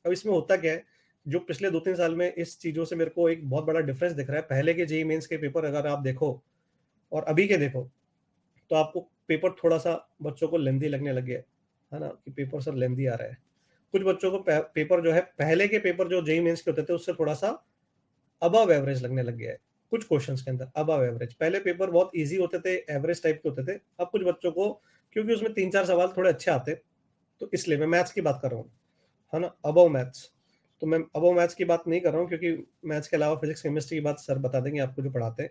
अब इसमें होता क्या है, जो पिछले 2-3 साल में इस चीजों से मेरे को एक बहुत बड़ा डिफरेंस दिख रहा है, पहले के जेई मेंस के पेपर अगर आप देखो और अभी के देखो, तो आपको पेपर थोड़ा सा बच्चों को लेंदी लगने लग गया है ना? कि पेपर सर लेंदी आ रहा है। कुछ बच्चों को पेपर जो है, पहले के पेपर जो जेई मेंस के होते थे उससे थोड़ा सा अबव एवरेज लगने लग गया है। कुछ क्वेश्चंस के अंदर अबव एवरेज। पहले पेपर बहुत इजी होते थे, एवरेज टाइप के होते थे। अब कुछ बच्चों को, क्योंकि उसमें 3-4 सवाल थोड़े अच्छे आते, तो इसलिए मैं मैथ्स की बात कर रहा हूँ, है ना, अबव मैथ्स। तो मैं अबव मैथ्स की बात नहीं कर रहा हूँ, क्योंकि मैथ्स के अलावा फिजिक्स केमिस्ट्री की बात सर बता देंगे आपको जो पढ़ाते हैं।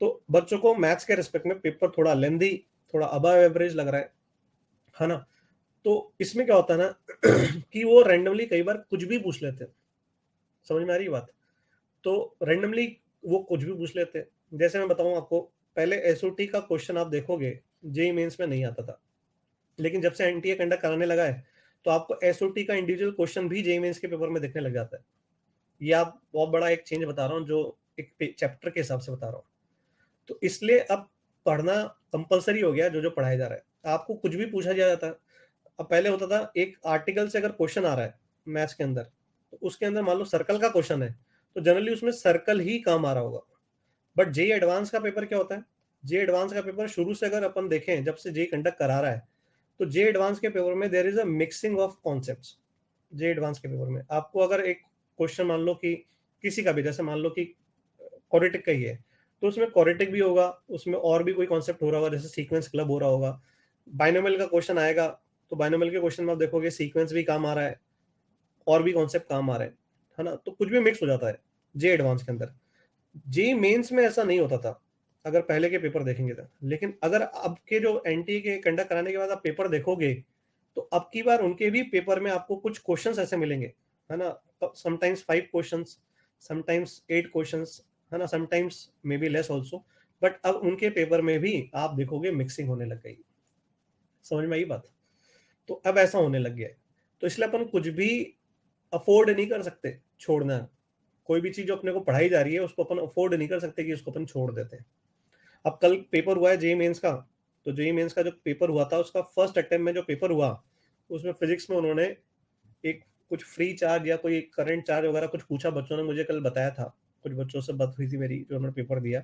तो बच्चों को मैथ्स के रिस्पेक्ट में पेपर थोड़ा लेंदी, थोड़ा अबव एवरेज लग रहा है ना। तो इसमें क्या होता है ना कि वो रैंडमली कई बार कुछ भी पूछ लेते हैं। समझ में आ रही है बात? तो रैंडमली वो कुछ भी पूछ लेते हैं। जैसे मैं बताऊं आपको, पहले एसओटी का क्वेश्चन आप देखोगे, जेईई मेंस में नहीं आता था, लेकिन जब से एनटीए कंडक्ट कराने लगा है, तो आपको एसओटी का इंडिविजुअल क्वेश्चन भी जेईई मेंस के पेपर में दिखने लग जाता है। ये आप बहुत बड़ा एक चेंज बता रहा हूँ, जो एक चैप्टर के हिसाब से बता रहा हूँ। तो इसलिए अब पढ़ना कंपलसरी हो गया, जो जो पढ़ाया जा रहा है। आपको कुछ भी पूछा जाता है। अब पहले होता था, एक आर्टिकल से अगर क्वेश्चन आ रहा है मैथ्स के अंदर, तो उसके अंदर मान लो सर्कल का क्वेश्चन है, तो जनरली उसमें सर्कल ही काम आ रहा होगा। बट जेई एडवांस का पेपर क्या होता है? जेई एडवांस का पेपर शुरू से अगर अपन देखें, जब से जेई कंडक्ट करा रहा है, तो जेई एडवांस के पेपर में there is a mixing of concepts. JEE advance के पेपर में आपको अगर एक क्वेश्चन मान लो कि किसी का भी, जैसे मान लो कि क्वाड्रेटिक का ही है, तो उसमें क्वाड्रेटिक भी होगा, उसमें और भी कोई कॉन्सेप्ट हो रहा होगा, जैसे सीक्वेंस क्लब हो रहा होगा। बाइनोमियल का क्वेश्चन आएगा, तो बाइनोमियल के क्वेश्चन में आप देखोगे सीक्वेंस भी काम आ रहा है, और भी कॉन्सेप्ट काम आ रहे हैं, है ना। तो कुछ भी मिक्स हो जाता है जे एडवांस के अंदर। जे मेंस में ऐसा नहीं होता था, अगर पहले के पेपर देखेंगे तो। लेकिन अगर अब के जो एनटीए के कंडक्ट कराने के बाद आप पेपर देखोगे, तो अब की बार उनके भी पेपर में आपको कुछ क्वेश्चंस ऐसे मिलेंगे, है ना। समटाइम्स 5 क्वेश्चंस, समटाइम्स 8 क्वेश्चंस, है ना, sometimes may be less also. But अब उनके पेपर में भी आप देखोगे मिक्सिंग होने लग गई। समझ में आई बात? तो अब ऐसा होने लग गया है। तो इसलिए अपन कुछ भी अफोर्ड नहीं कर सकते छोड़ना। कोई भी चीज जो अपने को पढ़ाई जा रही है, उसको अपन अफोर्ड नहीं कर सकते कि उसको अपन छोड़ देते हैं। अब कल पेपर हुआ है जेई मेंस का, तो जेई मेंस का जो पेपर हुआ था, उसका फर्स्ट अटेम्प्ट में जो पेपर हुआ, उसमें फिजिक्स में उन्होंने एक कुछ फ्री चार्ज या कोई करंट चार्ज वगैरह कुछ पूछा। बच्चों ने मुझे कल बताया था, कुछ बच्चों से बात हुई थी मेरी जो उन्होंने पेपर दिया।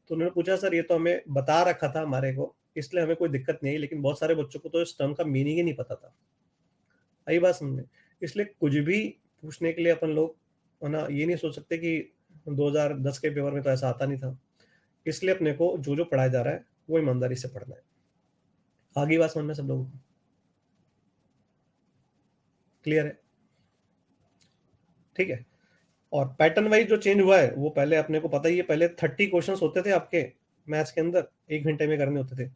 तो उन्होंने पूछा, सर ये तो हमें बता रखा था हमारे को, इसलिए हमें कोई दिक्कत नहीं है, लेकिन बहुत सारे बच्चों को तो इस टर्म का मीनिंग ही नहीं पता था। आई बात समझे? इसलिए कुछ भी पूछने के लिए अपन लोग, है ना, ये नहीं सोच सकते कि 2010 के पेपर में तो ऐसा आता नहीं था। इसलिए अपने को जो जो पढ़ाया जा रहा है वो ईमानदारी से पढ़ना है। आगे बात समझ में सब लोगों को क्लियर है? ठीक है। और पैटर्न वाइज जो चेंज हुआ है, वो पहले अपने को पता ही है। पहले 30 क्वेश्चंस होते थे आपके मैथ्स के अंदर, 1 घंटे में करने होते थे।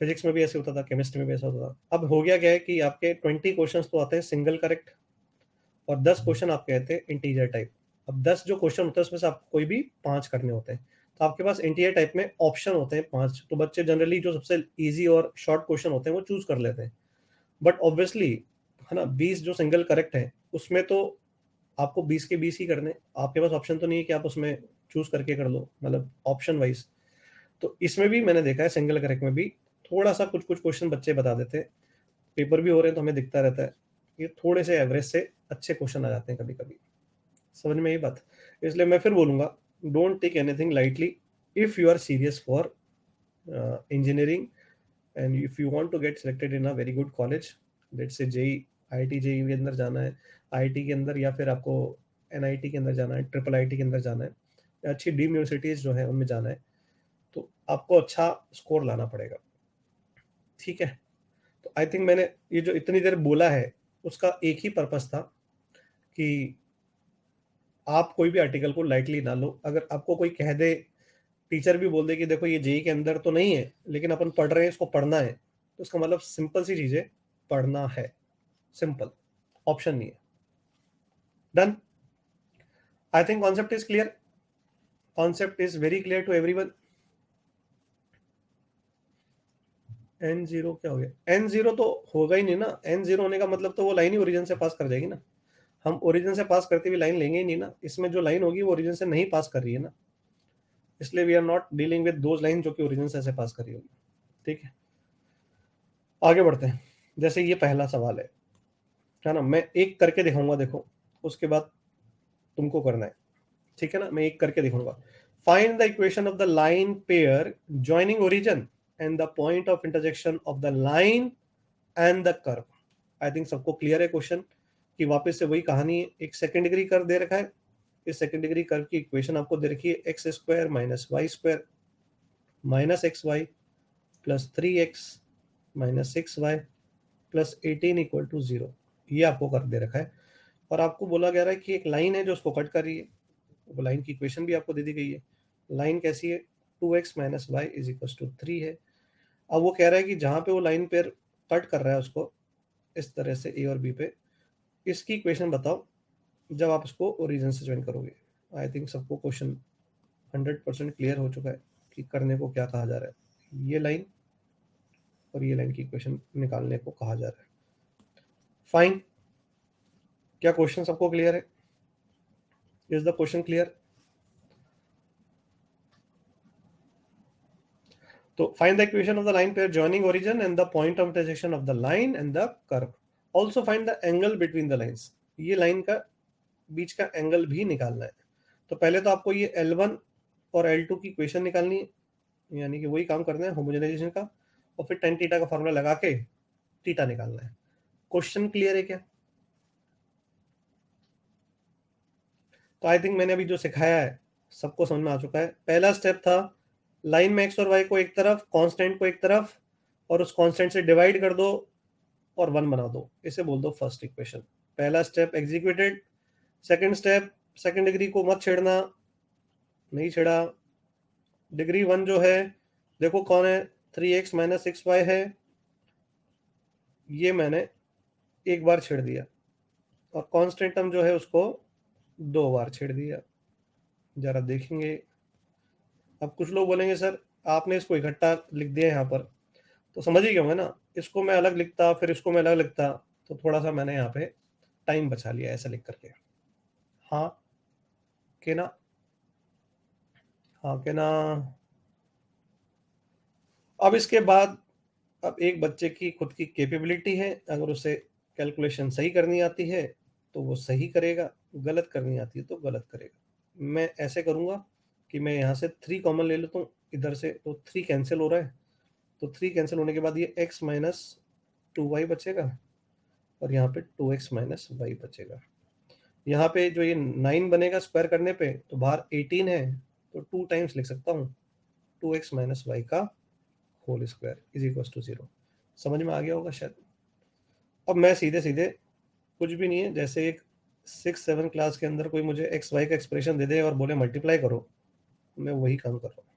फिजिक्स में भी ऐसे होता था, केमिस्ट्री में भी ऐसा होता था। अब हो गया क्या है कि आपके 20 क्वेश्चंस तो आते हैं सिंगल करेक्ट, और 10 क्वेश्चन आपके आते हैं इंटीजर टाइप। अब 10 जो क्वेश्चन होते हैं, उसमें से आपको कोई भी 5 करने होते हैं। तो आपके पास इंटीजर टाइप में ऑप्शन होते हैं 5। तो बच्चे जनरली जो सबसे इजी और शॉर्ट क्वेश्चन होते हैं वो चूज कर लेते हैं। बट ऑब्वियसली, है ना, 20 जो सिंगल करेक्ट है, उसमें तो आपको 20 के 20 ही करने। आपके पास ऑप्शन तो नहीं है कि आप उसमें चूज करके कर लो, मतलब ऑप्शन वाइज। तो इसमें भी मैंने देखा है, सिंगल करेक्ट में भी थोड़ा सा कुछ कुछ क्वेश्चन बच्चे बता देते हैं। पेपर भी हो रहे हैं तो हमें दिखता रहता है, ये थोड़े से एवरेज से अच्छे क्वेश्चन आ जाते हैं कभी कभी। समझ में ये बात? इसलिए मैं फिर बोलूंगा, don't take anything lightly. If you are serious for engineering, and if you want to get selected in a very good college, let's say JEE, IIT JEE के अंदर जाना है, आईआईटी के अंदर, या फिर आपको एनआईटी के अंदर जाना है, ट्रिपल आईटी के अंदर जाना है, या अच्छी डीम यूनिवर्सिटीज जो है उनमें जाना है, तो आपको अच्छा स्कोर लाना पड़ेगा। ठीक है। तो आई थिंक मैंने ये जो इतनी देर बोला है, उसका एक ही पर्पस था कि आप कोई भी आर्टिकल को लाइटली ना लो। अगर आपको कोई कह दे, टीचर भी बोल दे कि देखो ये जेई के अंदर तो नहीं है, लेकिन अपन पढ़ रहे हैं, इसको पढ़ना है, तो उसका मतलब सिंपल सी चीज है, पढ़ना है। सिंपल, ऑप्शन नहीं है। Done. I think concept is clear. Concept is very clear to everyone. N0 क्या हो गया? N0 तो होगा ही नहीं ना। N0 होने का मतलब तो वो लाइन ही ओरिजिन से पास कर जाएगी ना। हम ओरिजिन से पास करती हुई लाइन लेंगे ही नहीं ना। इसमें जो लाइन होगी वो ओरिजिन से नहीं पास कर रही है ना, इसलिए we are not dealing with those line जो कि ओरिजिन से ऐसे पास कर रही होगी। ठीक है, आगे बढ़ते हैं। जैसे ये पहला सवाल है ना, मैं एक करके दिखाऊंगा, देखो, उसके बाद तुमको करना है। ठीक है ना, मैं एक करके दिखाऊंगा। Find the equation of the line pair joining origin and the point of intersection of the line and the curve. I think सबको क्लियर है क्वेश्चन, कि वापस से वही कहानी है। एक सेकेंड डिग्री कर्व दे रखा है, इस सेकंड डिग्री कर्व की इक्वेशन आपको दे रखी है x square minus y square minus x y plus 3x minus 6y plus 18 equal to 0। ये आपको कर दे रखा है और आपको बोला गया है कि एक लाइन है जो उसको कट कर रही है। वो लाइन की इक्वेशन भी आपको दे दी गई है। लाइन कैसी है? 2x minus y is equal to 3 है। अब वो कह रहा है कि जहाँ पे वो लाइन पर कट कर रहा है उसको इस तरह से ए और बी पे, इसकी इक्वेशन बताओ जब आप इसको ओरिजिन से ज्वाइन करोगे। आई थिंक सबको क्वेश्चन 100% क्लियर हो चुका है कि करने को क्या कहा जा रहा है। ये लाइन और ये लाइन की इक्वेशन निकालने को कहा जा रहा है। फाइन, क्या क्वेश्चन सबको क्लियर है? Is the question clear? तो find the equation of the line pair joining origin and the point of intersection of the line and the curve. Also find the angle between the lines. ये line का बीच का angle भी निकालना है। तो पहले तो आपको ये L1 और L2 की इक्वेशन निकालनी है, यानी कि वही काम करना है होमोजेनाइजेशन का, और फिर tan थीटा का फॉर्मूला लगा के थीटा निकालना है। क्वेश्चन क्लियर है क्या? तो आई थिंक मैंने अभी जो सिखाया है सबको समझ में आ चुका है। पहला स्टेप था लाइन में एक्स और वाई को एक तरफ, कांस्टेंट को एक तरफ, और उस कांस्टेंट से डिवाइड कर दो और 1 बना दो। इसे बोल दो फर्स्ट इक्वेशन। पहला step executed. Second step, second degree को मत छेड़ना, नहीं छेड़ा। डिग्री 1 जो है देखो कौन है, 3x माइनस 6y है, ये मैंने एक बार छेड़ दिया, और कांस्टेंट टर्म जो है उसको 2 बार छेड़ दिया। जरा देखेंगे। अब कुछ लोग बोलेंगे सर आपने इसको इकट्ठा लिख दिया यहाँ पर, तो समझ ही गए होंगे ना। इसको मैं अलग लिखता फिर इसको मैं अलग लिखता, तो थोड़ा सा मैंने यहाँ पे टाइम बचा लिया ऐसा लिख करके। हाँ के ना? हाँ के ना? अब इसके बाद, अब एक बच्चे की खुद की कैपेबिलिटी है, अगर उसे कैलकुलेशन सही करनी आती है तो वो सही करेगा, गलत करनी आती है तो गलत करेगा। मैं ऐसे करूँगा कि मैं यहाँ से 3 कॉमन ले लेता हूँ इधर से, तो 3 कैंसिल हो रहा है। तो 3 कैंसिल होने के बाद ये x माइनस 2y बचेगा, और यहाँ पे 2x माइनस वाई बचेगा। यहाँ पे जो ये 9 बनेगा स्क्वायर करने पे, तो बाहर 18 है, तो 2 टाइम्स लिख सकता हूँ 2x माइनस वाई का whole square is equal to 0। समझ में आ गया होगा शायद। अब मैं सीधे सीधे, कुछ भी नहीं है, जैसे एक 6-7 क्लास के अंदर कोई मुझे एक्स वाई का एक्सप्रेशन दे दे और बोले मल्टीप्लाई करो, मैं वही काम कर रहा हूँ।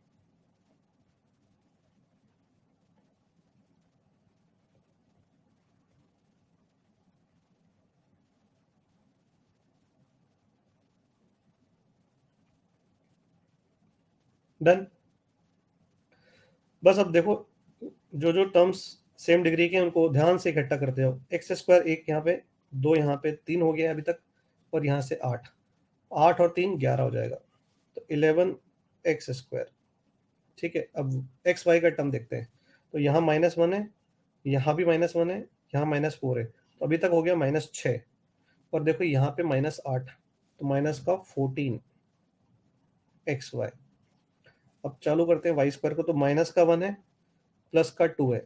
डन। बस अब देखो, जो जो टर्म्स सेम डिग्री के हैं उनको ध्यान से इकट्ठा करते हो। एक्स स्क्वायर एक यहाँ पे, 2 यहाँ पे, 3 हो गया अभी तक, और यहाँ से 8, 8 और 3 11 हो जाएगा, तो 11 एक्स स्क्वायर। ठीक है, अब एक्स वाई का टर्म देखते हैं। तो यहाँ -1 है, यहाँ भी -1 है, यहाँ -4 है, तो अभी तक हो गया -6। और देखो यहाँ पे -8, तो माइनस का 14 एक्स वाई। अब चालू करते हैं वाई स्क्वायर को, तो माइनस का 1 है, प्लस का 2 है।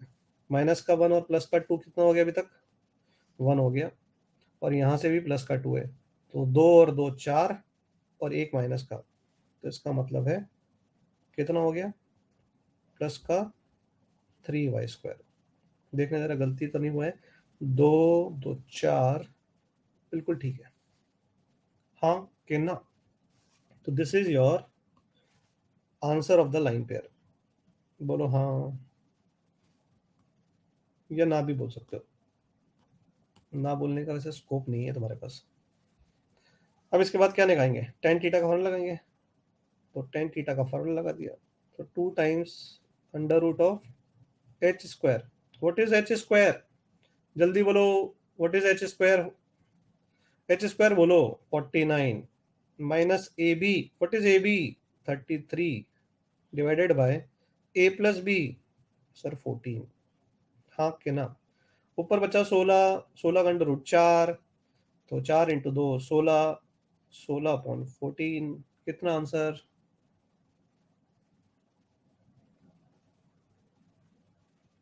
माइनस का 1 और प्लस का 2 कितना हो गया अभी तक? 1 हो गया, और यहाँ से भी प्लस का 2 है, तो 2 और 2 4, और एक माइनस का, तो इसका मतलब है कितना हो गया? प्लस का 3y स्क्वायर। देखने जरा गलती तो नहीं हुआ है? 2 2 4, बिल्कुल ठीक है। हाँ कि ना? तो this is your answer of the line pair. बोलो हाँ, या ना भी बोल सकते हो। ना बोलने का वैसे स्कोप नहीं है तुम्हारे पास। अब इसके बाद क्या लगाएंगे? tan थीटा का फॉर्मूला लगाएंगे, तो tan थीटा का फॉर्मूला लगा दिया, तो 2 times under root of h square. What is h square? जल्दी बोलो, what is h square? H square बोलो। 49 minus a b, what is a b? 33 divided by a plus b, sir 14। हाँ के ना? ऊपर बचा 16, 16 का अंडर रूट 4, तो 4 इंटू 2 16, 16/14। कितना आंसर?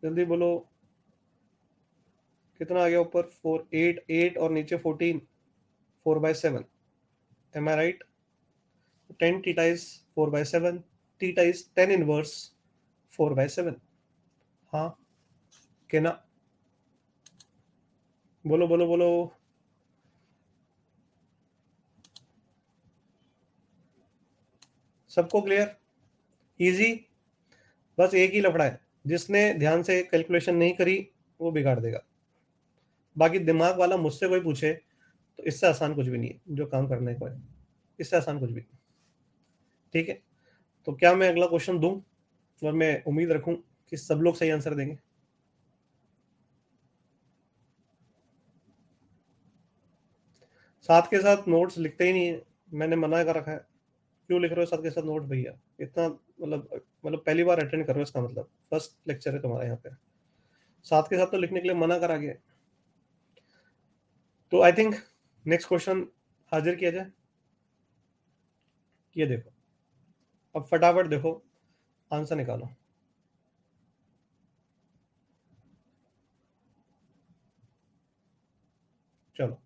जल्दी बोलो, कितना आ गया ऊपर? 4 8 8 और नीचे 14, 4/7। Am I right? 10 theta is 4/7, theta is 10 inverse 4/7. हाँ के ना, बोलो बोलो बोलो। सबको क्लियर? इजी। बस एक ही लफड़ा है, जिसने ध्यान से कैलकुलेशन नहीं करी वो बिगाड़ देगा। बाकी दिमाग वाला मुझसे कोई पूछे तो इससे आसान कुछ भी नहीं है जो काम करने को है, इससे आसान कुछ भी। ठीक है, तो क्या मैं अगला क्वेश्चन दूं और मैं उम्मीद रखूं कि सब लोग सही आंसर देंगे? साथ के साथ नोट्स लिखते ही नहीं है, मैंने मना कर रखा है। क्यों लिख रहे हो साथ के साथ नोट भैया? इतना मतलब पहली बार अटेंड कर रहे हो, इसका मतलब फर्स्ट लेक्चर है तुम्हारा यहाँ पे, साथ के साथ तो लिखने के लिए मना करा गया। तो आई थिंक नेक्स्ट क्वेश्चन हाजिर किया जाए। ये देखो, अब फटाफट देखो, आंसर निकालो। चलो,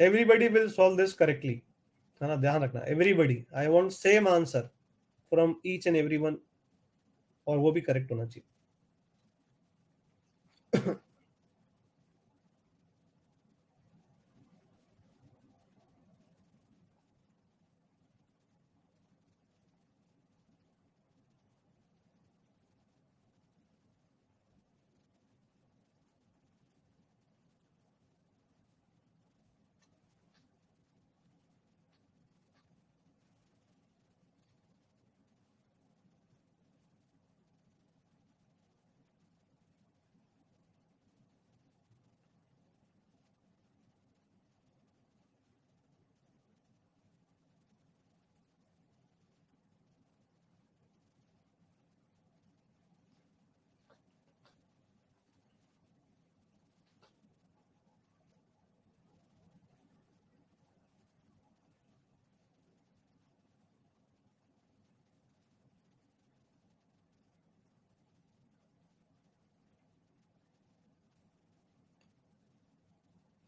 everybody will solve this correctly, है ना? ध्यान रखना, everybody, I want same answer from each and every one, और वो भी करेक्ट होना चाहिए।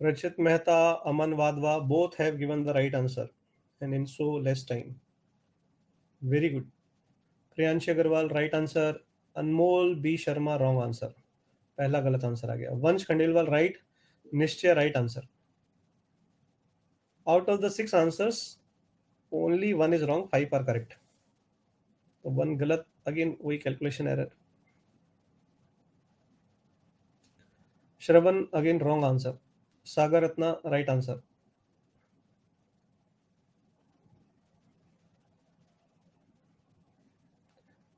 Rachit Mehta, Aman Wadhwa, both have given the right answer and in so less time. Very good. Priyanshi Agarwal, right answer. Anmol B. Sharma, wrong answer. पहला गलत answer आ गया। Vansh Khandelwal right, Nishchay right answer. Out of the 6 answers only 1 is wrong, 5 are correct. तो 1 गलत, again वही calculation error. Shravan again wrong answer. Sagar Ratna right answer.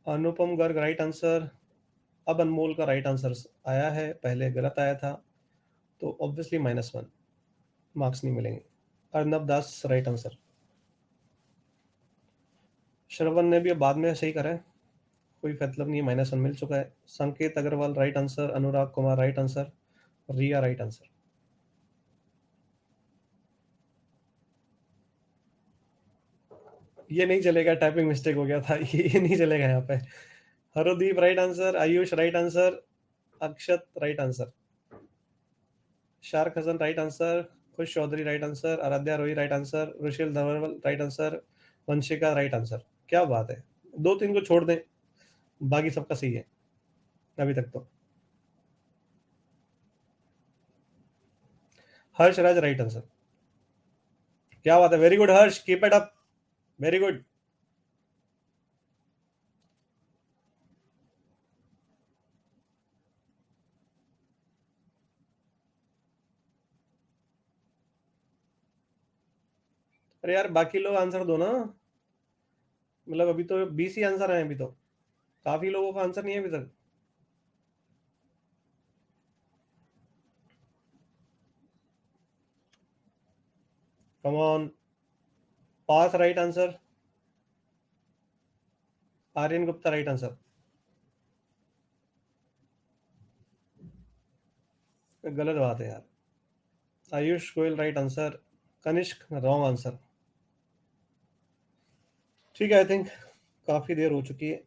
Anupam Garg right answer. अब अनमोल का right answer आया है, पहले गलत आया था, तो ऑब्वियसली -1 मार्क्स नहीं मिलेंगे। अर्नब दास राइट आंसर। श्रवण ने भी बाद में सही करा है, कोई मतलब नहीं है, -1 मिल चुका है। संकेत अग्रवाल राइट आंसर। अनुराग कुमार राइट आंसर। रिया राइट आंसर। ये नहीं चलेगा, टाइपिंग मिस्टेक हो गया था। ये नहीं चलेगा यहाँ पे। Hardeep right answer. Ayush right answer. Akshat right answer. शार्क Hasan right answer. Khush Chaudhary right answer. Aaradhya Rohi right answer. Rushil Dhawal right answer. Vanshika right answer. क्या बात है, 2-3 को छोड़ दें, बाकी सबका सही है अभी तक तो। हर्ष राज राइट आंसर। क्या बात है, very good Harsh, keep it up, very good. अरे यार बाकी लोग आंसर दो ना, मतलब अभी तो 20 ही आंसर आए, अभी तो काफी लोगों का आंसर नहीं है अभी तक। कम ऑन, पास right answer. Aryan Gupta right answer. गलत बात है यार। Ayush Goyal right answer. Kanishk wrong answer. ठीक है, आई थिंक काफी देर हो चुकी है,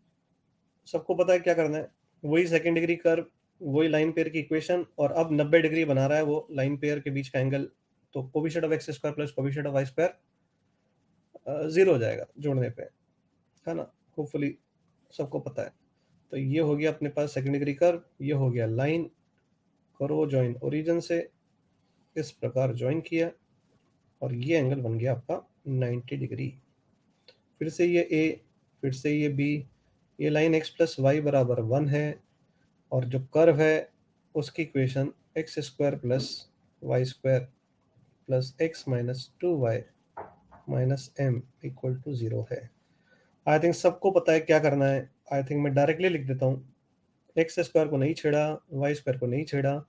सबको पता है क्या करना है। वही सेकंड डिग्री कर्व, वही लाइन पेयर की इक्वेशन, और अब 90 डिग्री बना रहा है वो लाइन पेयर के बीच का एंगल। तो coefficient of x square plus coefficient of y square zero हो जाएगा जोड़ने पे, है ना, होपफुली सबको पता है। तो ये हो गया अपने पास सेकंड डिग्री कर्व, ये हो गया लाइन, करो ज्वाइन ओरिजिन से, इस प्रकार ज्वाइन किया और ये एंगल बन गया आपका 90 डिग्री। फिर से ये ए, फिर से ये बी, ये लाइन x प्लस वाई बराबर 1 है और जो कर्व है उसकी equation x square plus y square plus x minus 2y minus m equal to 0 है। आई थिंक सबको पता है क्या करना है। आई थिंक मैं डायरेक्टली लिख देता हूँ, एक्स स्क्वायर को नहीं छेड़ा, वाई स्क्वायर को नहीं छेड़ा,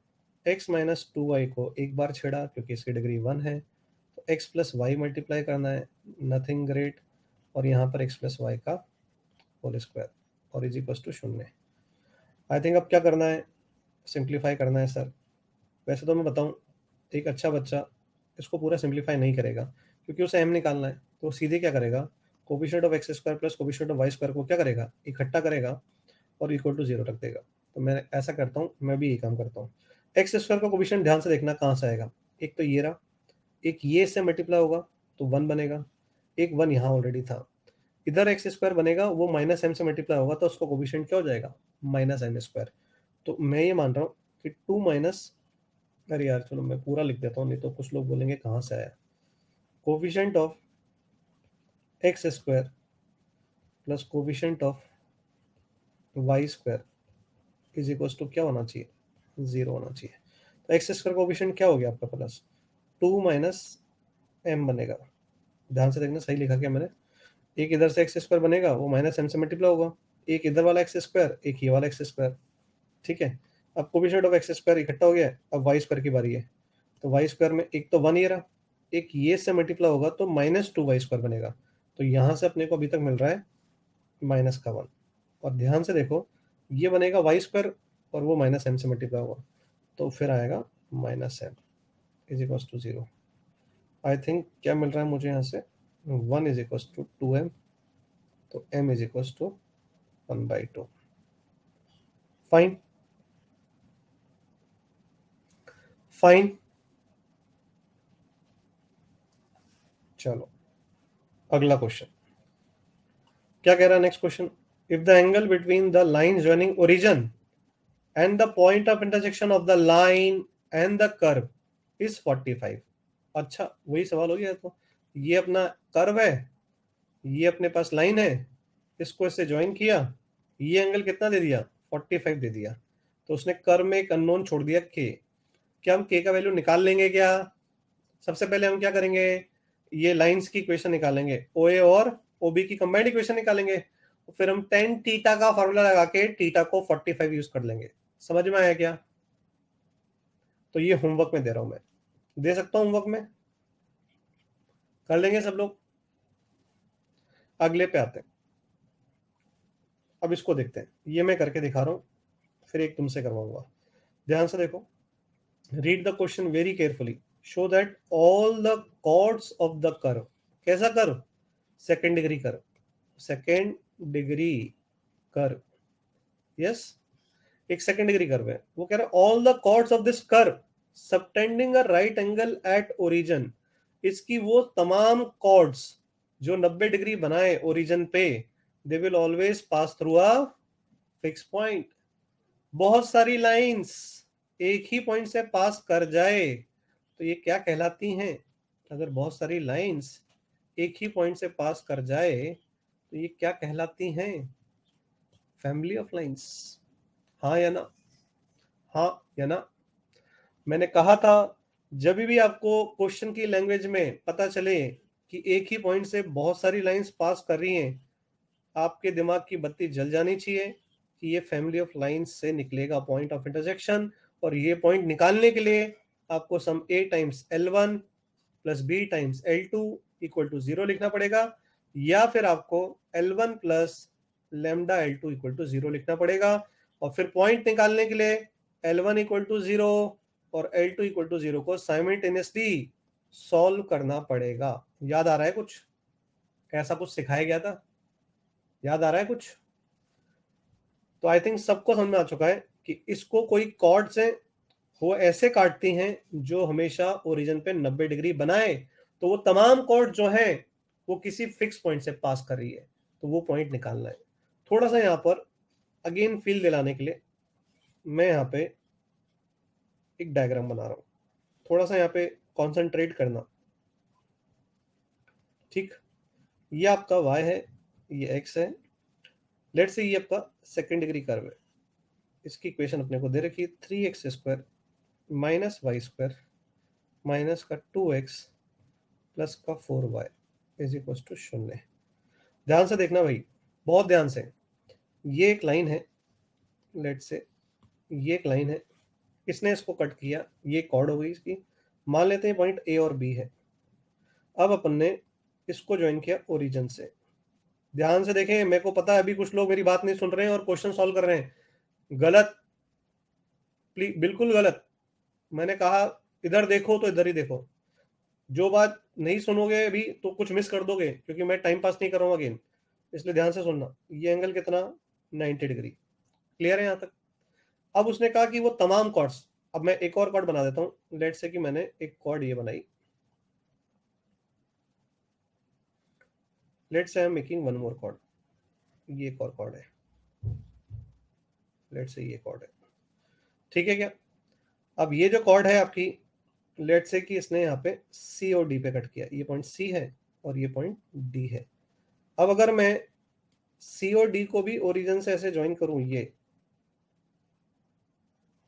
एक्स माइनस 2y को एक बार छेड़ा क्योंकि इसकी डिग्री 1 है, तो एक्स प्लस वाई मल्टीप्लाई करना है, नथिंग ग्रेट, और यहाँ पर एक्स प्लस वाई का होल स्क्वायर और is equal to 0। I think अब क्या करना है, सिंप्लीफाई करना है सर। वैसे तो मैं बताऊं, एक अच्छा बच्चा इसको पूरा सिंप्लीफाई नहीं करेगा क्योंकि उसे एम निकालना है, तो सीधे क्या करेगा, coefficient of x square plus coefficient of y square को क्या करेगा, इकट्ठा करेगा और इक्वल टू 0 रख देगा। तो मैं ऐसा करता हूँ, मैं भी यही काम करता हूँ। एक्स स्क्वायर का कोफिशिएंट ध्यान से देखना कहाँ से आएगा, एक तो ये रहा, एक ये से मल्टीप्लाई होगा तो 1 बनेगा, एक 1 यहाँ ऑलरेडी था, इधर एक्स स्क्वायर बनेगा वो माइनस एम से मल्टीप्लाई होगा तो उसका कोफिशिएंट क्या हो जाएगा, माइनस एम स्क्वायर। तो मैं ये मान रहा हूँ कि 2 माइनस, अरे यार चलो मैं पूरा लिख देता हूँ नहीं तो कुछ लोग बोलेंगे कहाँ से आया, coefficient of x square plus coefficient of y square is equal to क्या होना चाहिए, 0 होना चाहिए। तो एक्स स्क्वायर कोफिशिएंट क्या हो गया आपका, प्लस 2 माइनस एम बनेगा, ध्यान से देखना सही लिखा क्या मैंने, एक इधर से एक्स स्क्वायर बनेगा वो माइनस एम से मल्टीप्लाई होगा, एक इधर वाला एक्स स्क्वायर, एक ये वाला एक्स स्क्वायर, ठीक है। अब कोफिशिएंट ऑफ एक्स स्क्वायर इकट्ठा हो गया, अब वाई स्क्वायर की बारी है, तो वाई स्क्वायर में एक तो 1 ये रहा, एक ये से मल्टीप्लाई होगा तो माइनस 2 वाई स्क्वायर बनेगा, तो यहाँ से अपने को अभी तक मिल रहा है माइनस का 1, और ध्यान से देखो ये बनेगा वाई स्क्वायर और वो माइनस एम से मल्टीप्लाई होगा तो फिर आएगा minus m is equal to 0। I think क्या मिल रहा है मुझे यहाँ से, 1 इज इक्वल टू 2m, तो m is equal to 1/2। Fine fine, चलो अगला क्वेश्चन क्या कह रहा है, next question, if the angle between the line joining origin and the point of intersection of the line and the curve is 45। अच्छा वही सवाल हो गया, तो ये अपना कर्व है, ये अपने पास लाइन है, इसको इससे ज्वाइन किया, ये एंगल कितना दे दिया, 45 दे दिया, तो उसने कर्व में एक अननोन छोड़ दिया के। क्या हम के का वैल्यू निकाल लेंगे क्या, सबसे पहले हम क्या करेंगे, ये लाइंस की इक्वेशन निकालेंगे, ओए और ओबी की कंबाइंड इक्वेशन निकालेंगे, फिर हम टेन थीटा का फॉर्मूला लगा के थीटा को 45 यूज कर लेंगे। समझ में आया क्या, तो ये होमवर्क में दे रहा हूं, मैं दे सकता हूं होमवर्क में, कर लेंगे सब लोग। अगले पे आते हैं, अब इसको देखते हैं, ये मैं करके दिखा रहा हूं, फिर एक तुमसे करवाऊंगा। ध्यान से देखो, read the question very carefully, show that all the chords of the curve, कैसा curve, second degree curve, second degree curve, yes एक सेकेंड डिग्री कर्व है, वो कह रहा है all the chords of this curve subtending a right angle at origin, इसकी वो तमाम कॉर्ड्स जो 90 डिग्री बनाए ओरिजिन पे, they will always pass through a fix point. बहुत सारी लाइंस एक ही पॉइंट से पास कर जाए तो ये क्या कहलाती हैं, अगर बहुत सारी लाइंस एक ही पॉइंट से पास कर जाए तो ये क्या कहलाती हैं, फैमिली ऑफ लाइंस, हाँ या ना, हाँ या ना। मैंने कहा था जब भी आपको क्वेश्चन की लैंग्वेज में पता चले कि एक ही पॉइंट से बहुत सारी लाइंस पास कर रही हैं, आपके दिमाग की बत्ती जल जानी चाहिए कि ये फैमिली ऑफ लाइंस से निकलेगा पॉइंट ऑफ इंटरसेक्शन, और ये पॉइंट निकालने के लिए आपको some a times L1 plus b times L2 equal to 0 लिखना पड़ेगा, या फिर आपको L1 plus lambda L2 equal to 0 लिखना पड़ेगा, और फिर पॉइंट निकालने के लिए L1 इक्वल टू 0 और L2 इक्वल टू 0 को साइमल्टेनियसली सॉल्व करना पड़ेगा। याद आ रहा है कुछ, ऐसा कुछ सिखाया गया था, याद आ रहा है कुछ, तो आई थिंक सबको समझ में आ चुका है कि इसको कोई कॉर्ड से वो ऐसे काटती हैं जो हमेशा ओरिजिन पे 90 डिग्री बनाए, तो वो तमाम कॉर्ड जो हैं वो किसी फिक्स पॉइंट से पास कर रही है, तो वो पॉइंट निकालना है। थोड़ा सा यहाँ पर अगेन फील दिलाने के लिए मैं यहाँ पे एक डायग्राम बना रहा हूँ, थोड़ा सा यहाँ पे कॉन्सेंट्रेट करना। ठीक, ये आपका y है, ये x है। लेट्स से ये आपका सेकेंड डिग्री कर्व है। इसकी इक्वेशन अपने को दे रखी है 3x² minus y square minus का 2x प्लस का 4y इज इक्वल टू 0। ध्यान से देखना भाई, बहुत ध्यान से। ये एक लाइन है, लेट से ये एक लाइन है, इसने इसको कट किया, ये कॉर्ड हो गई इसकी। मान लेते हैं पॉइंट ए और बी है। अब अपन ने इसको ज्वाइन किया ओरिजिन से। ध्यान से देखें, मेरे को पता है अभी कुछ लोग मेरी बात नहीं सुन रहे हैं और क्वेश्चन सॉल्व कर रहे हैं। गलत, प्लीज बिल्कुल गलत। मैंने कहा इधर देखो तो इधर ही देखो। जो बात नहीं सुनोगे अभी तो कुछ मिस कर दोगे, क्योंकि मैं टाइम पास नहीं कर रहा हूँ अगेन, इसलिए ध्यान से सुनना। ये एंगल कितना, 90 डिग्री। क्लियर है यहाँ तक? अब उसने कहा कि वो तमाम कॉर्ड्स, अब मैं एक और कॉर्ड बना देता हूँ। लेट से कि मैंने एक कॉर्ड ये बनाई, let say I am making one more chord, ये एक और कॉर्ड है, लेट से ये कॉर्ड है। ठीक है क्या? अब ये जो कॉर्ड है आपकी, लेट से कि इसने यहाँ पे सी और डी पे कट किया, ये पॉइंट सी है और ये पॉइंट डी है। अब अगर मैं सी और डी को भी ओरिजिन से ऐसे ज्वाइन करूं, ये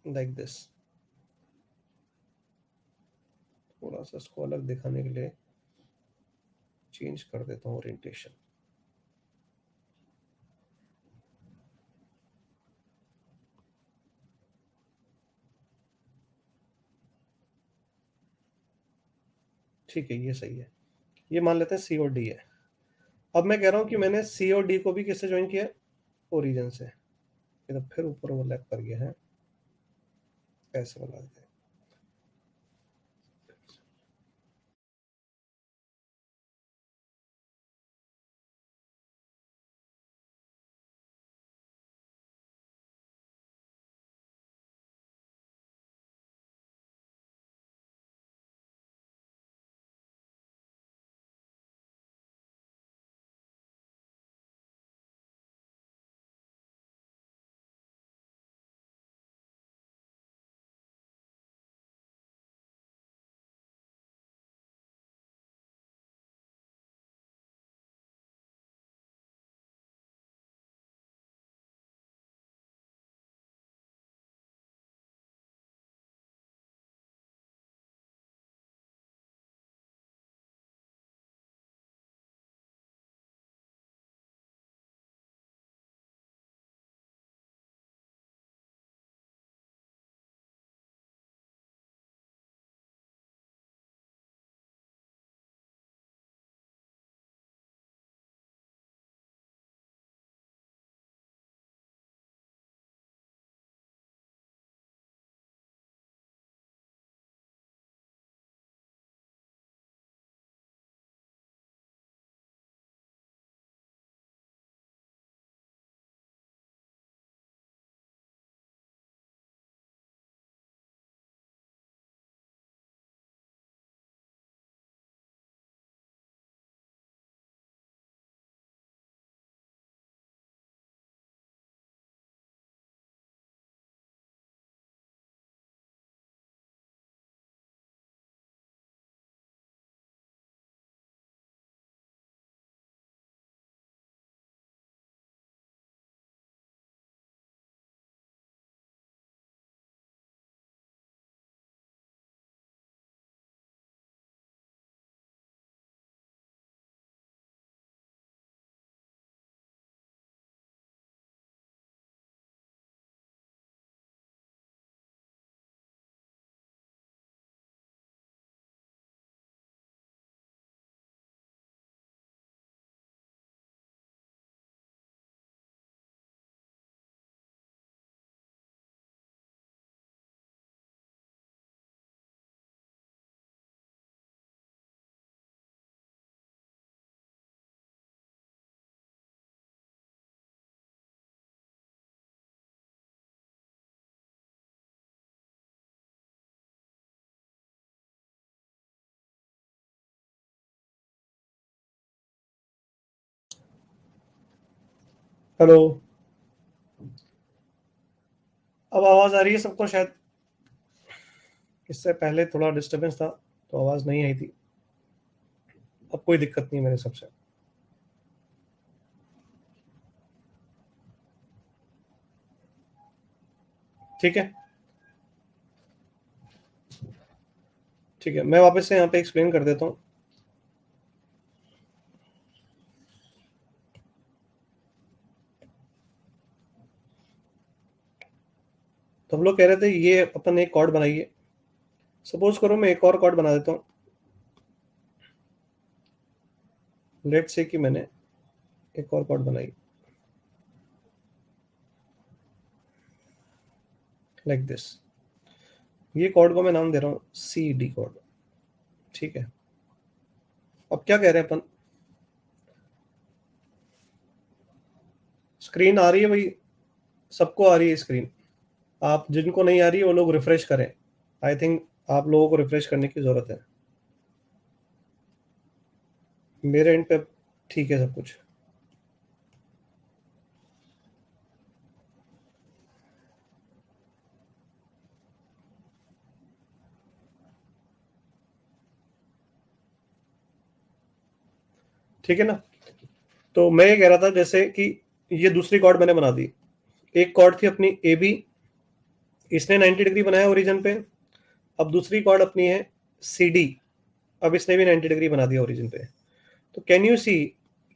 लाइक दिस, थोड़ा सा इसको अलग दिखाने के लिए चेंज कर देता हूँ ओरिएंटेशन। ठीक है, ये सही है। ये मान लेते हैं सी और डी है। अब मैं कह रहा हूँ कि मैंने सी और डी को भी किससे ज्वाइन किया, ओरिजिन से। ये तो फिर ऊपर ओवरलैप कर गया है, ऐसे बना देते हैं। हेलो, अब आवाज आ रही है सबको शायद? इससे पहले थोड़ा डिस्टरबेंस था तो आवाज नहीं आई थी। अब कोई दिक्कत नहीं मेरे हिसाब से। ठीक है, ठीक है, मैं वापस से यहाँ पे एक्सप्लेन कर देता हूँ। तो हम लोग कह रहे थे ये अपन एक कॉर्ड बनाइए। सपोज करो मैं एक और कॉर्ड बना देता हूँ। लेट्स से कि मैंने एक और कॉर्ड बनाई लाइक दिस। ये कॉर्ड को मैं नाम दे रहा हूँ सी डी कॉर्ड। ठीक है, अब क्या कह रहे हैं अपन? स्क्रीन आ रही है भाई? सबको आ रही है स्क्रीन? आप जिनको नहीं आ रही है वो लोग रिफ्रेश करें। आई थिंक आप लोगों को रिफ्रेश करने की जरूरत है। मेरे एंड पे ठीक है सब कुछ। ठीक है ना? तो मैं ये कह रहा था जैसे कि ये दूसरी कॉर्ड मैंने बना दी। एक कॉर्ड थी अपनी ए बी, इसने 90 डिग्री बनाया ओरिजिन पे। अब दूसरी कॉर्ड अपनी है सी डी, अब इसने भी 90 डिग्री बना दिया ओरिजिन पे। तो कैन यू सी,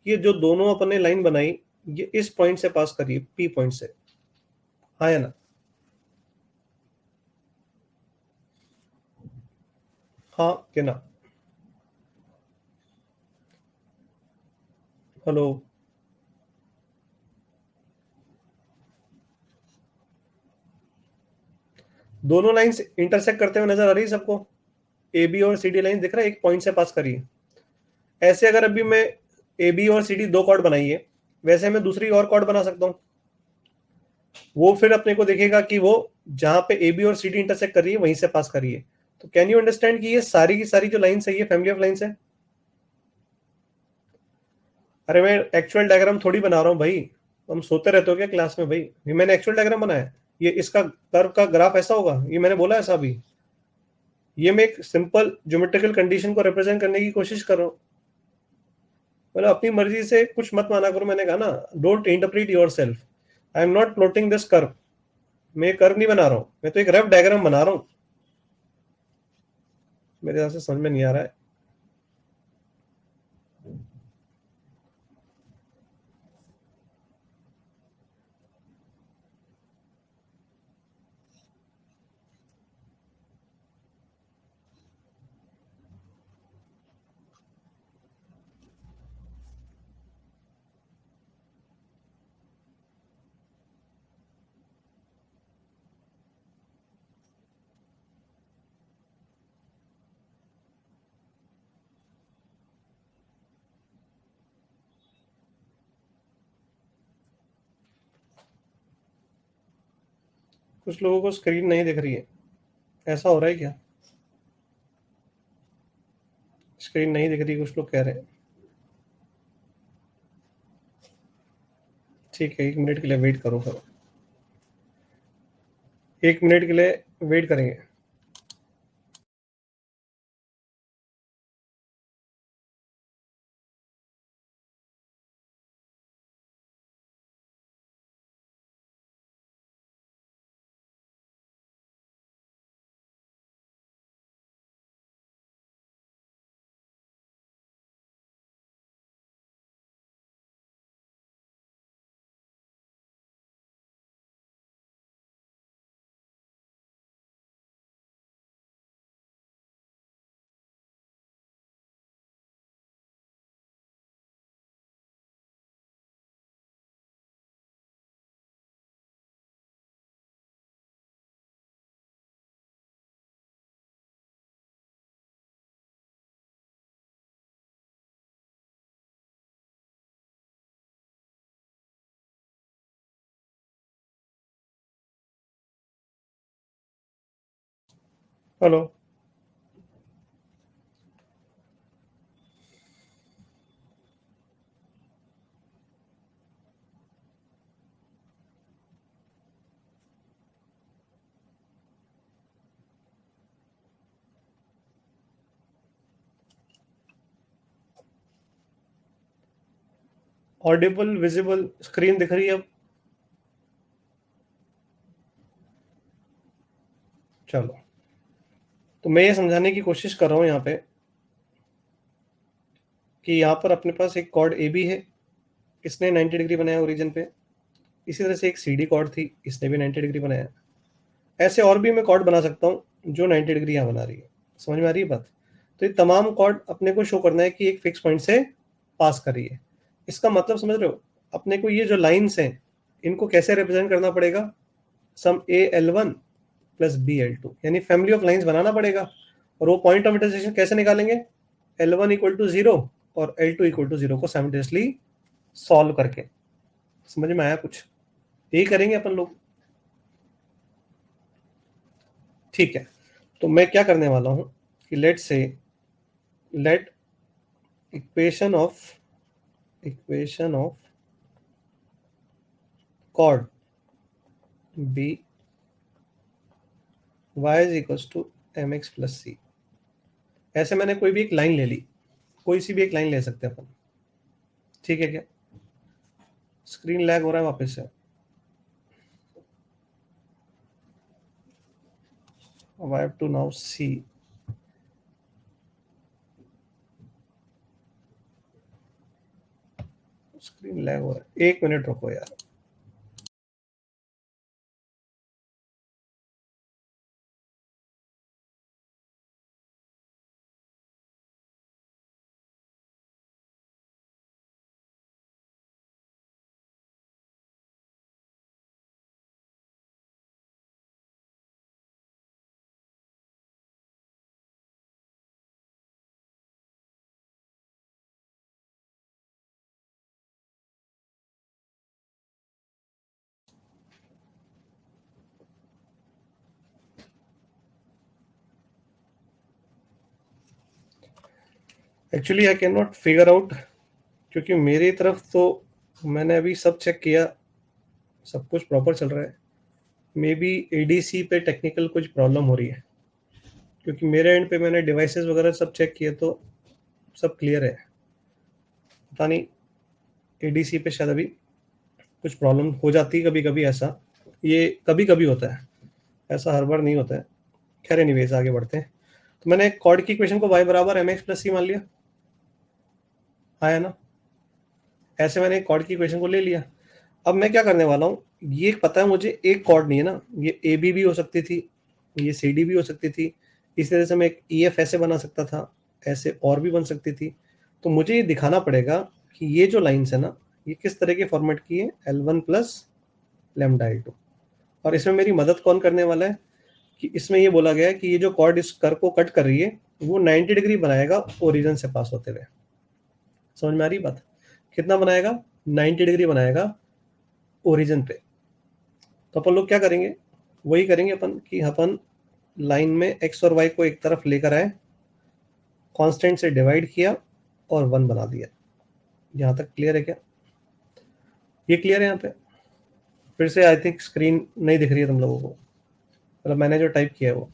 ये जो दोनों अपन ने लाइन बनाई ये इस पॉइंट से पास करी है, पी पॉइंट से। हाँ या ना? हाँ कि ना? हेलो, दोनों लाइंस इंटरसेक्ट करते हुए नजर आ रही है सबको? ए बी और सी डी लाइन दिख रहा है, एक पॉइंट से पास करी है। ऐसे अगर अभी मैं ए बी और सी डी दो कॉर्ड बनाई है, वैसे मैं दूसरी और कॉर्ड बना सकता हूँ। वो फिर अपने को देखेगा कि वो जहां पे ए बी और सी डी इंटरसेक्ट कर रही है वहीं से पास कर रही है। तो कैन यू अंडरस्टैंड कि ये सारी की सारी जो लाइन्स है ये फैमिली ऑफ लाइन्स है? अरे मैं एक्चुअल डायग्राम थोड़ी बना रहा हूँ भाई। हम सोते रहते हो क्या क्लास में भाई? ये मैंने एक्चुअल डायग्राम बनाया है। ये इसका कर्व का ग्राफ ऐसा होगा, ये मैंने बोला ऐसा भी? ये मैं एक सिंपल ज्योमेट्रिकल कंडीशन को रिप्रेजेंट करने की कोशिश कर रहा हूँ। मतलब अपनी मर्जी से कुछ मत माना करो, मैंने कहा ना। Don't interpret your self. I am not plotting this curve. मैं कर्व नहीं बना रहा हूँ, मैं तो एक रफ डायग्राम बना रहा हूँ। मेरे यहाँ से समझ में नहीं आ रहा है। कुछ लोगों को स्क्रीन नहीं दिख रही है, ऐसा हो रहा है क्या? स्क्रीन नहीं दिख रही कुछ लोग कह रहे हैं। ठीक है, 1 मिनट के लिए वेट करो फिर। 1 मिनट के लिए वेट करेंगे। हेलो, ऑडिबल, विजिबल, स्क्रीन दिख रही है अब? चलो, तो मैं ये समझाने की कोशिश कर रहा हूँ यहाँ पे कि यहाँ पर अपने पास एक कॉर्ड ए बी है, इसने 90 डिग्री बनाया ओरिजिन पे। इसी तरह से एक सी डी कॉर्ड थी, इसने भी 90 डिग्री बनाया। ऐसे और भी मैं कॉर्ड बना सकता हूँ जो 90 डिग्री यहाँ बना रही है। समझ में आ रही है बात? तो ये तमाम कॉर्ड अपने को शो करना है कि एक फिक्स पॉइंट से पास कर रही है। इसका मतलब समझ रहे हो? अपने को ये जो लाइन्स हैं, इनको कैसे रिप्रेजेंट करना पड़ेगा? Sum a L one plus b L two, यानी फैमिली ऑफ लाइन्स बनाना पड़ेगा। और वो पॉइंट ऑफ इंटरसेक्शन कैसे निकालेंगे? L one equal to zero और L two equal to zero को साइमल्टेनियसली सॉल्व करके। समझ में आया कुछ? यही करेंगे अपन लोग। ठीक है, तो मैं क्या करने वाला हूं कि let equation of chord be y is equal to m x plus c. ऐसे मैंने कोई भी एक लाइन ले ली, कोई सी भी एक लाइन ले सकते हैं अपन। ठीक है क्या? स्क्रीन लैग हो रहा है वापस से? अब I have to now see. Screen lag हो रहा है, 1 मिनट रुको यार। Actually I can not figure out, क्योंकि मेरी तरफ तो मैंने अभी सब चेक किया, सब कुछ प्रॉपर चल रहा है। मे बी एडीसी पे टेक्निकल कुछ प्रॉब्लम हो रही है, क्योंकि मेरे एंड पे मैंने डिवाइसेस वगैरह सब चेक किए तो सब क्लियर है। पता नहीं एडीसी पे शायद अभी कुछ प्रॉब्लम हो जाती है कभी कभी। ऐसा ये कभी कभी होता है, ऐसा हर बार नहीं होता है। खैर एनीवेज आगे बढ़ते हैं। तो मैंने कॉर्ड की इक्वेशन को y बराबर एम एक्स प्लस सी मान लिया, आया ना? ऐसे मैंने कॉर्ड की इक्वेशन को ले लिया। अब मैं क्या करने वाला हूँ, ये पता है मुझे एक कॉर्ड नहीं है ना, ये ए बी भी हो सकती थी, ये सी डी भी हो सकती थी। इस तरह से मैं एक ई एफ ऐसे बना सकता था, ऐसे और भी बन सकती थी। तो मुझे ये दिखाना पड़ेगा कि ये जो लाइन्स है ना, ये किस तरह के फॉर्मेट की है, L one plus lambda L two. और इसमें मेरी मदद कौन करने वाला है कि इसमें ये बोला गया है कि ये जो कॉर्ड इस कर को कट कर रही है वो 90 डिग्री बनाएगा ओरिजिन से पास होते हुए। समझ में आ रही बात? कितना बनाएगा? 90 डिग्री बनाएगा ओरिजिन पे। तो अपन लोग क्या करेंगे, वही करेंगे अपन कि अपन लाइन में एक्स और वाई को एक तरफ लेकर आए, कांस्टेंट से डिवाइड किया और 1 बना दिया। यहाँ तक क्लियर है क्या? ये क्लियर है यहाँ पे? फिर से आई थिंक स्क्रीन नहीं दिख रही है तुम लोगों को, मतलब मैंने जो टाइप किया है वो।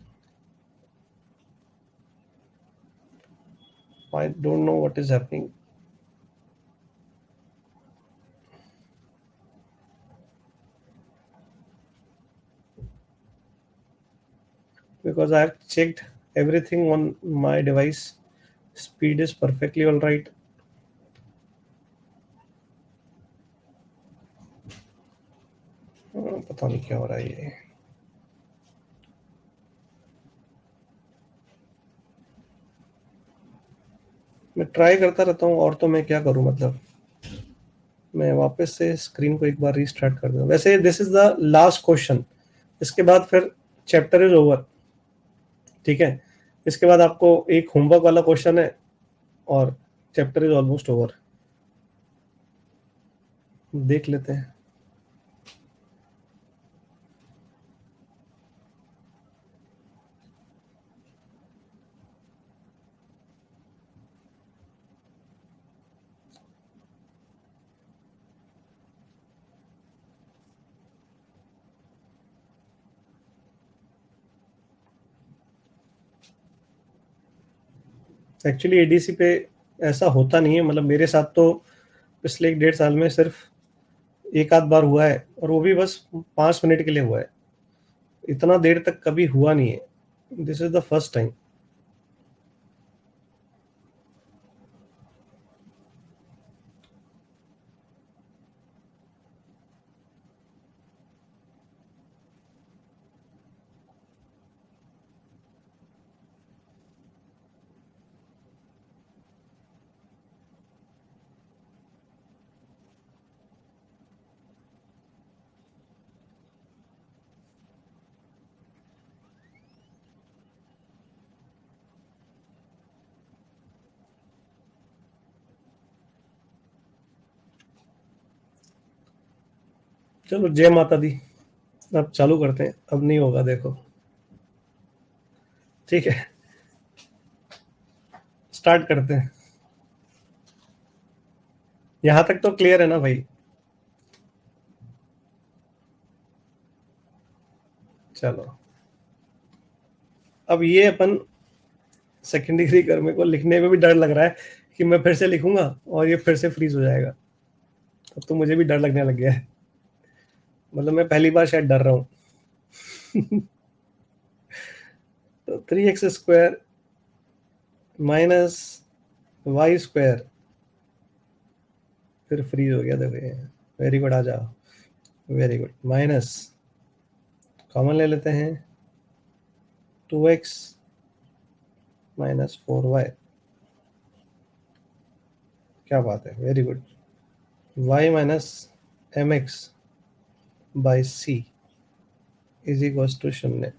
I don't know what is happening, because I have checked everything on my device. Speed is perfectly all right. पता नहीं क्या हो रहा है ये। मैं ट्राई करता रहता हूँ, और तो मैं क्या करूँ मतलब। मैं वापस से स्क्रीन को एक बार रीस्टार्ट कर दूँ। वैसे this is the last question, इसके बाद फिर चैप्टर इज ओवर। ठीक है, इसके बाद आपको एक होमवर्क वाला क्वेश्चन है और चैप्टर इज ऑलमोस्ट ओवर। देख लेते हैं। एक्चुअली एडीसी पे ऐसा होता नहीं है, मतलब मेरे साथ तो पिछले 1.5 साल में सिर्फ एक आध बार हुआ है, और वो भी बस 5 मिनट के लिए हुआ है। इतना देर तक कभी हुआ नहीं है। This is the first time. चलो, जय माता दी। अब चालू करते हैं। अब नहीं होगा, देखो। ठीक है, स्टार्ट करते हैं। यहां तक तो क्लियर है ना भाई? चलो, अब ये अपन सेकेंड डिग्री कर्म को लिखने में भी डर लग रहा है कि मैं फिर से लिखूंगा और ये फिर से फ्रीज हो जाएगा। अब तो मुझे भी डर लगने लग गया है। मतलब मैं पहली बार शायद डर रहा हूँ। तो 3x² माइनस y², फिर फ्रीज हो गया। देखो ये, वेरी गुड, आ जाओ। Very good. माइनस कॉमन ले लेते हैं, 2x माइनस 4y। क्या बात है, very good. y minus mx by c is equals to 0।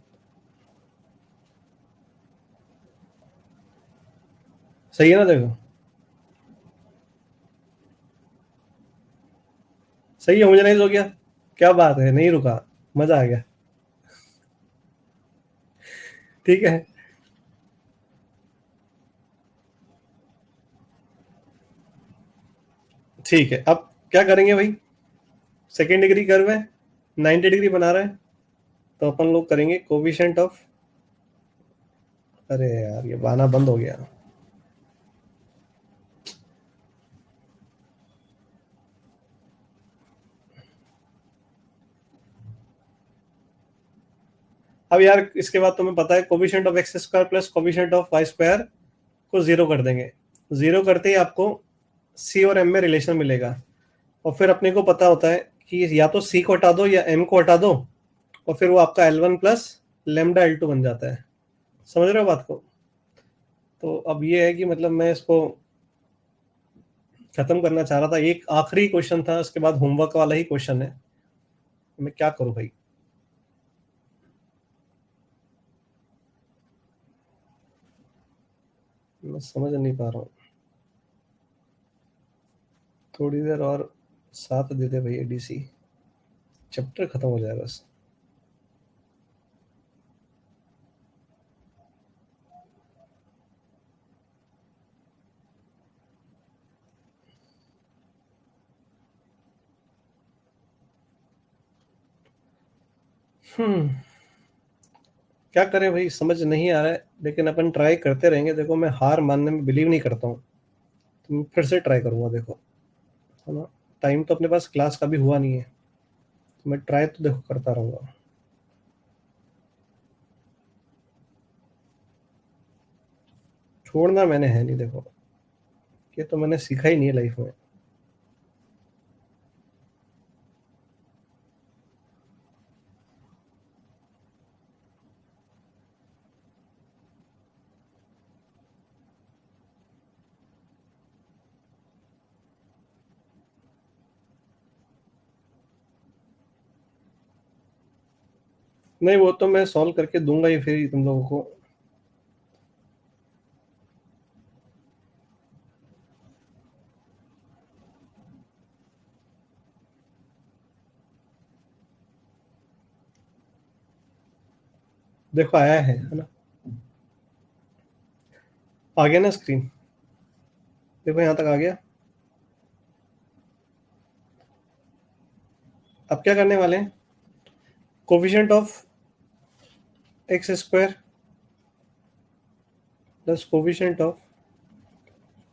सही है ना? देखो, सही है, होमोजेनाइज हो गया। क्या बात है, नहीं रुका, मजा आ गया। ठीक है, ठीक है। अब क्या करेंगे भाई? सेकेंड डिग्री कर्व है, 90 डिग्री बना रहा है, तो अपन लोग करेंगे कोविशेंट ऑफ। अरे यार, ये बहाना बंद हो गया। अब यार, इसके बाद तुम्हें पता है, coefficient of x² plus coefficient of y² को जीरो कर देंगे। जीरो करते ही आपको c और m में रिलेशन मिलेगा। और फिर अपने को पता होता है कि या तो c को हटा दो या m को हटा दो, और फिर वो आपका L1 प्लस लेमडा L2 बन जाता है। समझ रहे हो बात को? तो अब ये है कि मतलब मैं इसको खत्म करना चाह रहा था। एक आखिरी क्वेश्चन था, उसके बाद होमवर्क वाला ही क्वेश्चन है। मैं क्या करूं भाई? मैं समझ नहीं पा रहा हूँ। थोड़ी देर और साथ दे दे भैया, डीसी। चैप्टर खत्म हो जाए बस। हम्म क्या करें भाई, समझ नहीं आ रहा है, लेकिन अपन ट्राई करते रहेंगे। देखो, मैं हार मानने में बिलीव नहीं करता हूँ, तो मैं फिर से ट्राई करूंगा। देखो, है ना? टाइम तो अपने पास क्लास का भी हुआ नहीं है, तो मैं ट्राई तो देखो करता रहूंगा। छोड़ना मैंने है नहीं, देखो। ये तो मैंने सीखा ही नहीं है लाइफ में। नहीं, वो तो मैं सॉल्व करके दूंगा ही फिर तुम लोगों को। देखो, आया है ना? आ गया ना स्क्रीन? देखो, यहाँ तक आ गया। अब क्या करने वाले हैं? Coefficient of x² plus coefficient of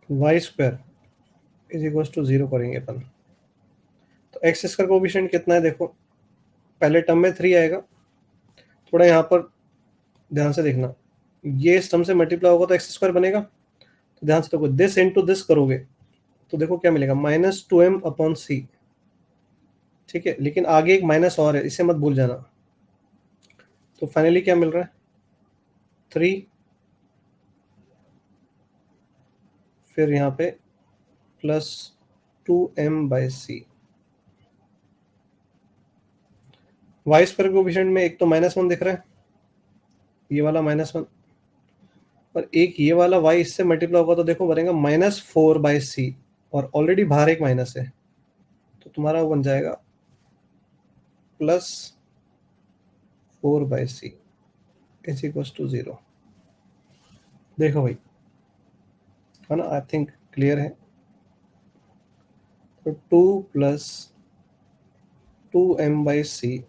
y² is equal to 0 करेंगे अपन। तो एक्स स्क्वायर कोएफिशिएंट कितना है देखो, पहले टर्म में 3 आएगा, थोड़ा यहाँ पर ध्यान से देखना, ये इस टर्म से मल्टीप्लाई होगा तो एक्स स्क्वायर बनेगा। तो ध्यान से देखो, दिस इनटू दिस करोगे तो देखो क्या मिलेगा, -2m/c। ठीक है, लेकिन आगे एक माइनस और है, इसे मत भूल जाना। तो फाइनली क्या मिल रहा है, 3, फिर यहाँ पे +2m/c। वाई स्क्वायर कोएफिशिएंट में एक तो -1 दिख रहा है, ये वाला -1, और एक ये वाला y इससे मल्टीप्लाई होगा तो देखो बनेगा -4/c, और ऑलरेडी बाहर एक माइनस है, तो तुम्हारा वो बन जाएगा +4/c इज इक्वल टू 0। देखो भाई, है ना, आई थिंक क्लियर है। तो 2 + 2m/c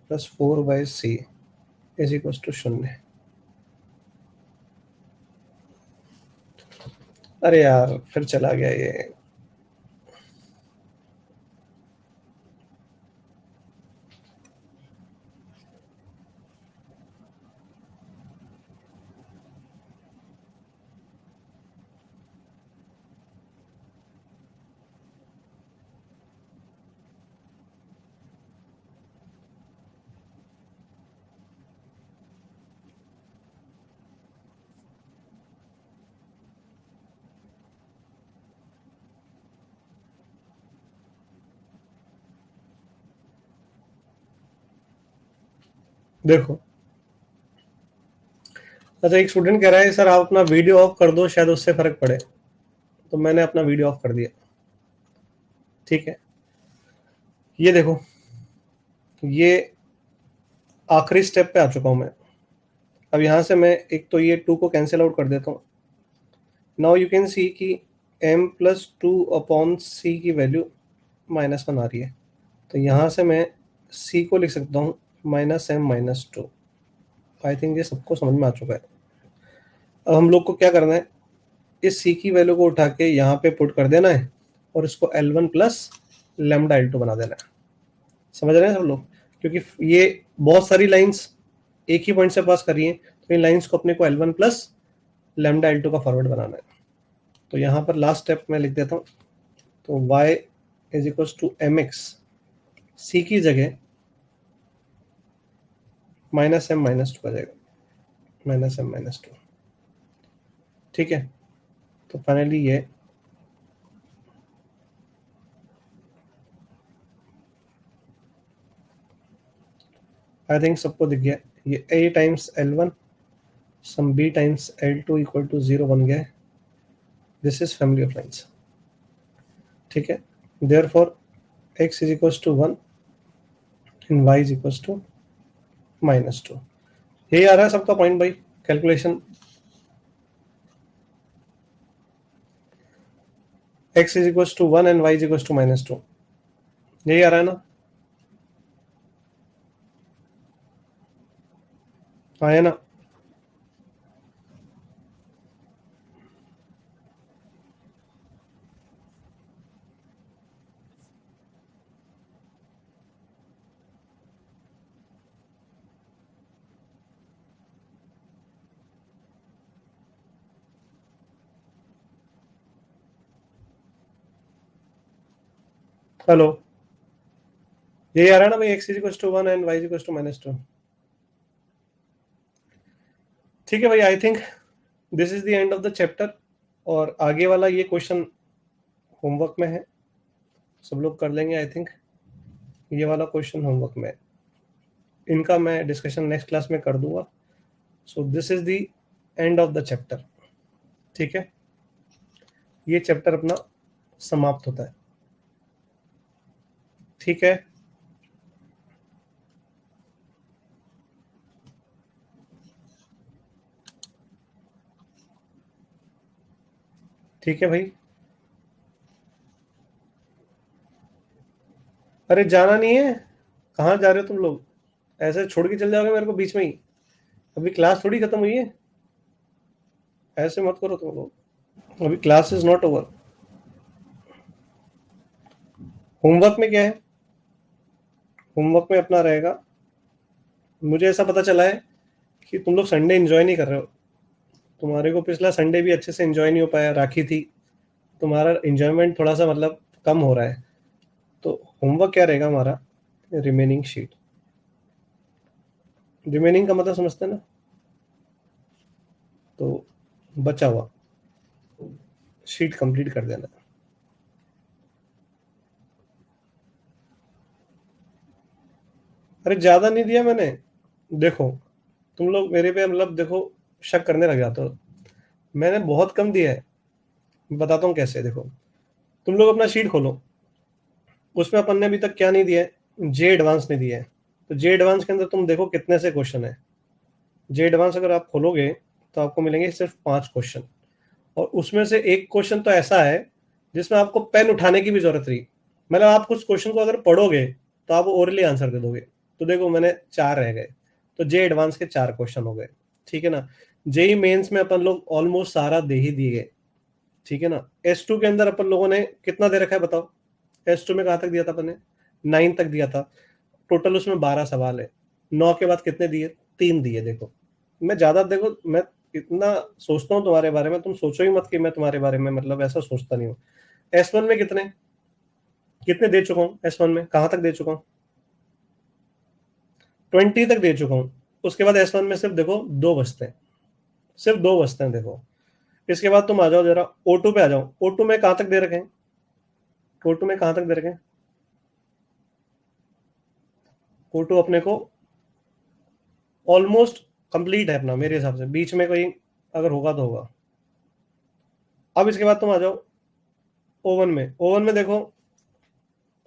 + 4/c is equal to 0। अरे यार फिर चला गया ये। देखो, अच्छा एक स्टूडेंट कह रहा है सर आप अपना वीडियो ऑफ कर दो, शायद उससे फर्क पड़े। तो मैंने अपना वीडियो ऑफ कर दिया। ठीक है, ये देखो, ये आखिरी स्टेप पे आ चुका हूं मैं। अब यहाँ से मैं एक तो ये 2 को कैंसिल आउट कर देता हूँ। नाउ यू कैन सी कि m+2/c की वैल्यू -1 आ रही है, तो यहाँ से मैं c को लिख सकता हूँ -m-2। आई थिंक ये सबको समझ में आ चुका है। अब हम लोग को क्या करना है, इस c की वैल्यू को उठा के यहाँ पे पुट कर देना है, और इसको L1 + λ/L2 बना देना है। समझ रहे हैं सब लोग, क्योंकि ये बहुत सारी लाइंस एक ही पॉइंट से पास कर रही हैं, तो इन लाइंस को अपने को L1 + λ/L2 का फॉरवर्ड बनाना है। तो यहाँ पर लास्ट स्टेप में लिख देता हूँ, तो y is equal to mx, c की जगह -m-2 आ जाएगा, -m-2। ठीक है, तो फाइनली ये आई थिंक सबको दिख गया, ये a times L1 sum b times L2 equal to 0 बन गया है। This is family of lines. ठीक है, therefore x is equal to 1 and y is equal to -2। यही आ रहा है सबका पॉइंट भाई, calculation. x is equal to 1 and y is equal to -2, यही आ रहा है ना? हाँ है ना? हेलो, यही आ रहा है ना भाई, x is equal to 1 and y is equal to -2। ठीक है भाई, I think this is the end of the chapter. और आगे वाला ये क्वेश्चन होमवर्क में है, सब लोग कर लेंगे आई थिंक। ये वाला क्वेश्चन होमवर्क में है, इनका मैं डिस्कशन नेक्स्ट क्लास में कर दूंगा। So this is the end of the chapter. ठीक है, ये चैप्टर अपना समाप्त होता है। ठीक है, ठीक है भाई। अरे जाना नहीं है, कहाँ जा रहे हो तुम लोग? ऐसे छोड़ के चल जाओगे मेरे को बीच में ही? अभी क्लास थोड़ी खत्म हुई है, ऐसे मत करो तुम लोग, अभी class is not over. Homework में क्या है, होमवर्क में अपना रहेगा, मुझे ऐसा पता चला है कि तुम लोग संडे एंजॉय नहीं कर रहे हो। तुम्हारे को पिछला संडे भी अच्छे से एंजॉय नहीं हो पाया, राखी थी, तुम्हारा एंजॉयमेंट थोड़ा सा मतलब कम हो रहा है। तो होमवर्क क्या रहेगा हमारा, रिमेनिंग शीट। रिमेनिंग का मतलब समझते हैं ना, तो बचा हुआ शीट कंप्लीट कर देना। अरे ज्यादा नहीं दिया मैंने, देखो तुम लोग मेरे पे मतलब देखो शक करने लग जाते हो, मैंने बहुत कम दिया है। बताता हूँ कैसे, देखो तुम लोग अपना शीट खोलो, उसमें अपन ने अभी तक क्या नहीं दिया है, जे एडवांस नहीं दिया है। तो जे एडवांस के अंदर तुम देखो कितने से क्वेश्चन है। जे एडवांस अगर आप खोलोगे तो आपको मिलेंगे सिर्फ 5 क्वेश्चन, और उसमें से एक क्वेश्चन तो ऐसा है जिसमें आपको पेन उठाने की भी जरूरत रही, मतलब आप कुछ क्वेश्चन को अगर पढ़ोगे तो आप ओरली आंसर दे दोगे। तो देखो मैंने 4 रह गए, तो जे एडवांस के 4 क्वेश्चन हो गए, ठीक है ना। जेई मेंस में अपन लोग ऑलमोस्ट सारा दे ही दिए, ठीक है ना। S2 के अंदर अपन लोगों ने कितना दे रखा है बताओ, S2 में कहाँ तक दिया था अपन ने, 9 तक दिया था। टोटल उसमें 12 सवाल है, 9 के बाद कितने दिए, 3 दिए। देखो मैं ज्यादा, देखो मैं इतना सोचता हूँ तुम्हारे बारे में, तुम सोचो ही मत कि मैं तुम्हारे बारे में मतलब ऐसा सोचता नहीं हूँ। S1 में कितने कितने दे चुका हूँ, S1 में कहाँ तक दे चुका हूँ, 20 तक दे चुका हूँ। उसके बाद S1 में सिर्फ देखो 2 बचते हैं, सिर्फ 2 बचते हैं देखो। इसके बाद तुम आ जाओ जरा O2 पे आ जाओ, O2 में कहाँ तक दे रखे हैं, O2 में कहाँ तक दे रखे हैं, O2 अपने को ऑलमोस्ट कंप्लीट है अपना, मेरे हिसाब से बीच में कोई अगर होगा तो होगा। अब इसके बाद तुम आ जाओ ओवन में, ओवन में देखो,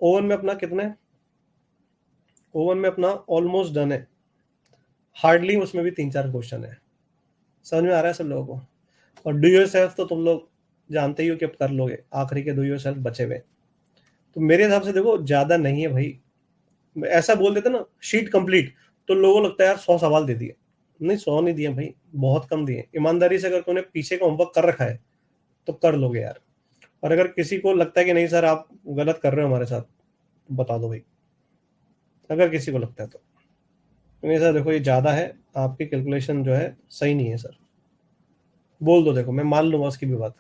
ओवन में अपना कितने, ओवन में अपना ऑलमोस्ट डन है, हार्डली उसमें भी 3-4 क्वेश्चन है। समझ में आ रहा है सब लोगों को। और डू योर सेल्फ तो तुम लोग जानते ही हो कि अब कर लोगे, आखिरी के डू योर सेल्फ बचे हुए। तो मेरे हिसाब से देखो ज्यादा नहीं है भाई, ऐसा बोल देते ना शीट कंप्लीट, तो लोगों को लगता है यार 100 सवाल दे दिए। नहीं 100 नहीं दिए भाई, बहुत कम दिए। ईमानदारी से अगर तुमने पीछे का होमवर्क कर रखा है तो कर लोगे यार। और अगर किसी को लगता है कि नहीं सर आप गलत कर रहे हो हमारे साथ, तो बता दो भाई, अगर किसी को लगता है तो। नहीं सर देखो ये ज़्यादा है, आपकी कैलकुलेशन जो है सही नहीं है सर, बोल दो, देखो मैं मान लूंगा उसकी भी बात।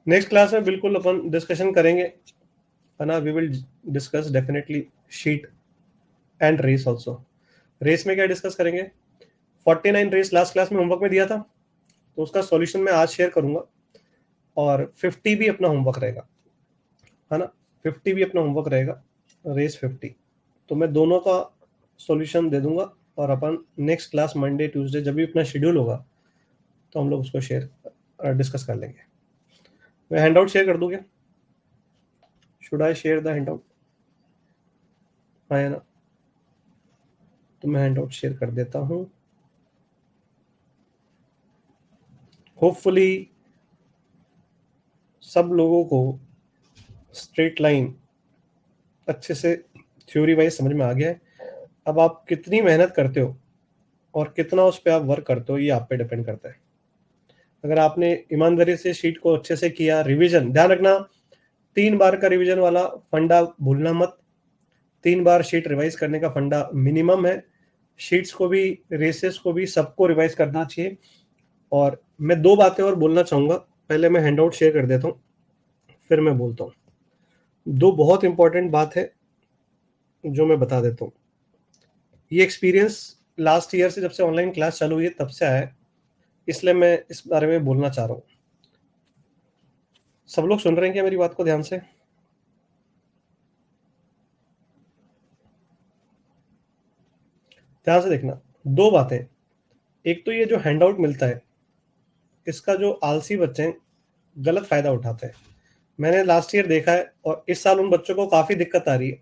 नेक्स्ट क्लास में बिल्कुल अपन डिस्कशन करेंगे, है ना। We will discuss definitely sheet and race also. Race में क्या डिस्कस करेंगे, 49 रेस लास्ट क्लास में होमवर्क में दिया था, तो उसका सॉल्यूशन मैं आज शेयर करूंगा। और 50 भी अपना होमवर्क रहेगा, है ना, 50 भी अपना होमवर्क रहेगा, रेस 50। तो मैं दोनों का सॉल्यूशन दे दूंगा, और अपन नेक्स्ट क्लास मंडे ट्यूसडे जब भी अपना शेड्यूल होगा तो हम लोग उसको शेयर डिस्कस कर लेंगे। मैं हैंड आउट शेयर कर दूँ क्या, should I share the hand out, हाँ है ना, तो मैं हैंड आउट शेयर कर देता हूँ। होपफुली सब लोगों को स्ट्रेट लाइन अच्छे से थ्योरी वाइज समझ में आ गया है। अब आप कितनी मेहनत करते हो और कितना उस पर आप वर्क करते हो, ये आप पे डिपेंड करता है। अगर आपने ईमानदारी से शीट को अच्छे से किया, रिवीजन ध्यान रखना, 3 बार का रिवीजन वाला फंडा भूलना मत। 3 बार शीट रिवाइज करने का फंडा मिनिमम है, शीट्स को भी रेसेस को भी सबको रिवाइज करना चाहिए। और मैं 2 बातें और बोलना चाहूंगा, पहले मैं हैंड आउट शेयर कर देता हूँ फिर मैं बोलता हूँ। 2 बहुत इंपॉर्टेंट बात है जो मैं बता देता हूँ। ये एक्सपीरियंस लास्ट ईयर से जब से ऑनलाइन क्लास चालू हुई है तब से आया है, इसलिए मैं इस बारे में बोलना चाह रहा हूँ। सब लोग सुन रहे हैं क्या मेरी बात को ध्यान से, ध्यान से देखना। 2 बातें, एक तो ये जो हैंड आउट मिलता है, इसका जो आलसी बच्चे हैं गलत फायदा उठाते हैं। मैंने लास्ट ईयर देखा है और इस साल उन बच्चों को काफी दिक्कत आ रही है।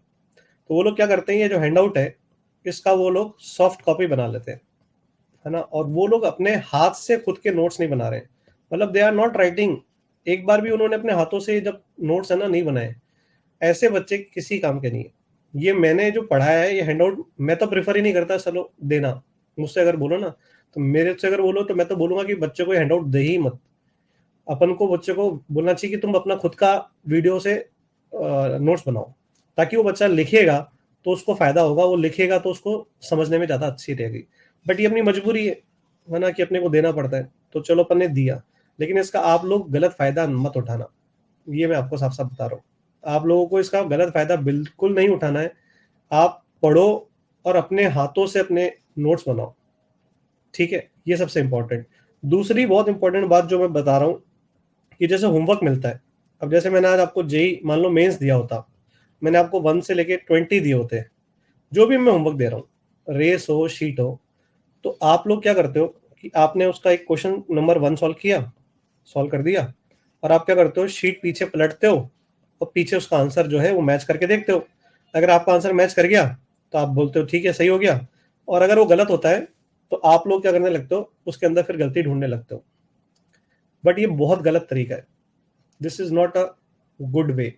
तो वो लोग क्या करते हैं, ये जो हैंड आउट है इसका वो लोग सॉफ्ट कॉपी बना लेते हैं, है ना। और वो लोग अपने हाथ से खुद के नोट्स नहीं बना रहे, मतलब दे आर नॉट राइटिंग। एक बार भी उन्होंने अपने हाथों से जब नोट्स है ना नहीं बनाए, ऐसे बच्चे किसी काम के नहीं है। ये मैंने जो पढ़ाया है ये हैंडआउट मैं तो प्रेफर ही नहीं करता चलो देना। मुझसे अगर बोलो ना, तो मेरे से अगर बोलो तो मैं तो बोलूंगा कि बच्चे को हैंडआउट दे ही मत। अपन को बच्चे को बोलना चाहिए कि तुम अपना खुद का वीडियो से नोट्स बनाओ, ताकि वो बच्चा लिखेगा तो उसको फायदा होगा, वो लिखेगा तो उसको समझने में ज्यादा अच्छी रहेगी। बट ये अपनी मजबूरी है ना, कि अपने को देना पड़ता है, तो चलो अपन ने दिया, लेकिन इसका आप लोग गलत फायदा मत उठाना, ये मैं आपको साफ साफ बता रहा हूँ। आप लोगों को इसका गलत फायदा बिल्कुल नहीं उठाना है। आप पढ़ो और अपने हाथों से अपने नोट्स बनाओ, ठीक है, ये सबसे इंपॉर्टेंट। दूसरी बहुत इंपॉर्टेंट बात जो मैं बता रहा हूँ, कि जैसे होमवर्क मिलता है, अब जैसे मैंने आज आपको जेई मान लो मेंस दिया होता, मैंने आपको 1 से लेके 20 दिए होते, जो भी मैं होमवर्क दे रहा हूँ, रेस हो शीट हो, तो आप लोग क्या करते हो कि आपने उसका एक क्वेश्चन नंबर 1 सॉल्व किया, सॉल्व कर दिया, और आप क्या करते हो, शीट पीछे पलटते हो और पीछे उसका आंसर जो है वो मैच करके देखते हो। अगर आपका आंसर मैच कर गया तो आप बोलते हो ठीक है, सही हो गया, और अगर वो गलत होता है तो आप लोग क्या करने लगते हो, उसके अंदर फिर गलती ढूंढने लगते हो। बट ये बहुत गलत तरीका है, this is not a good way.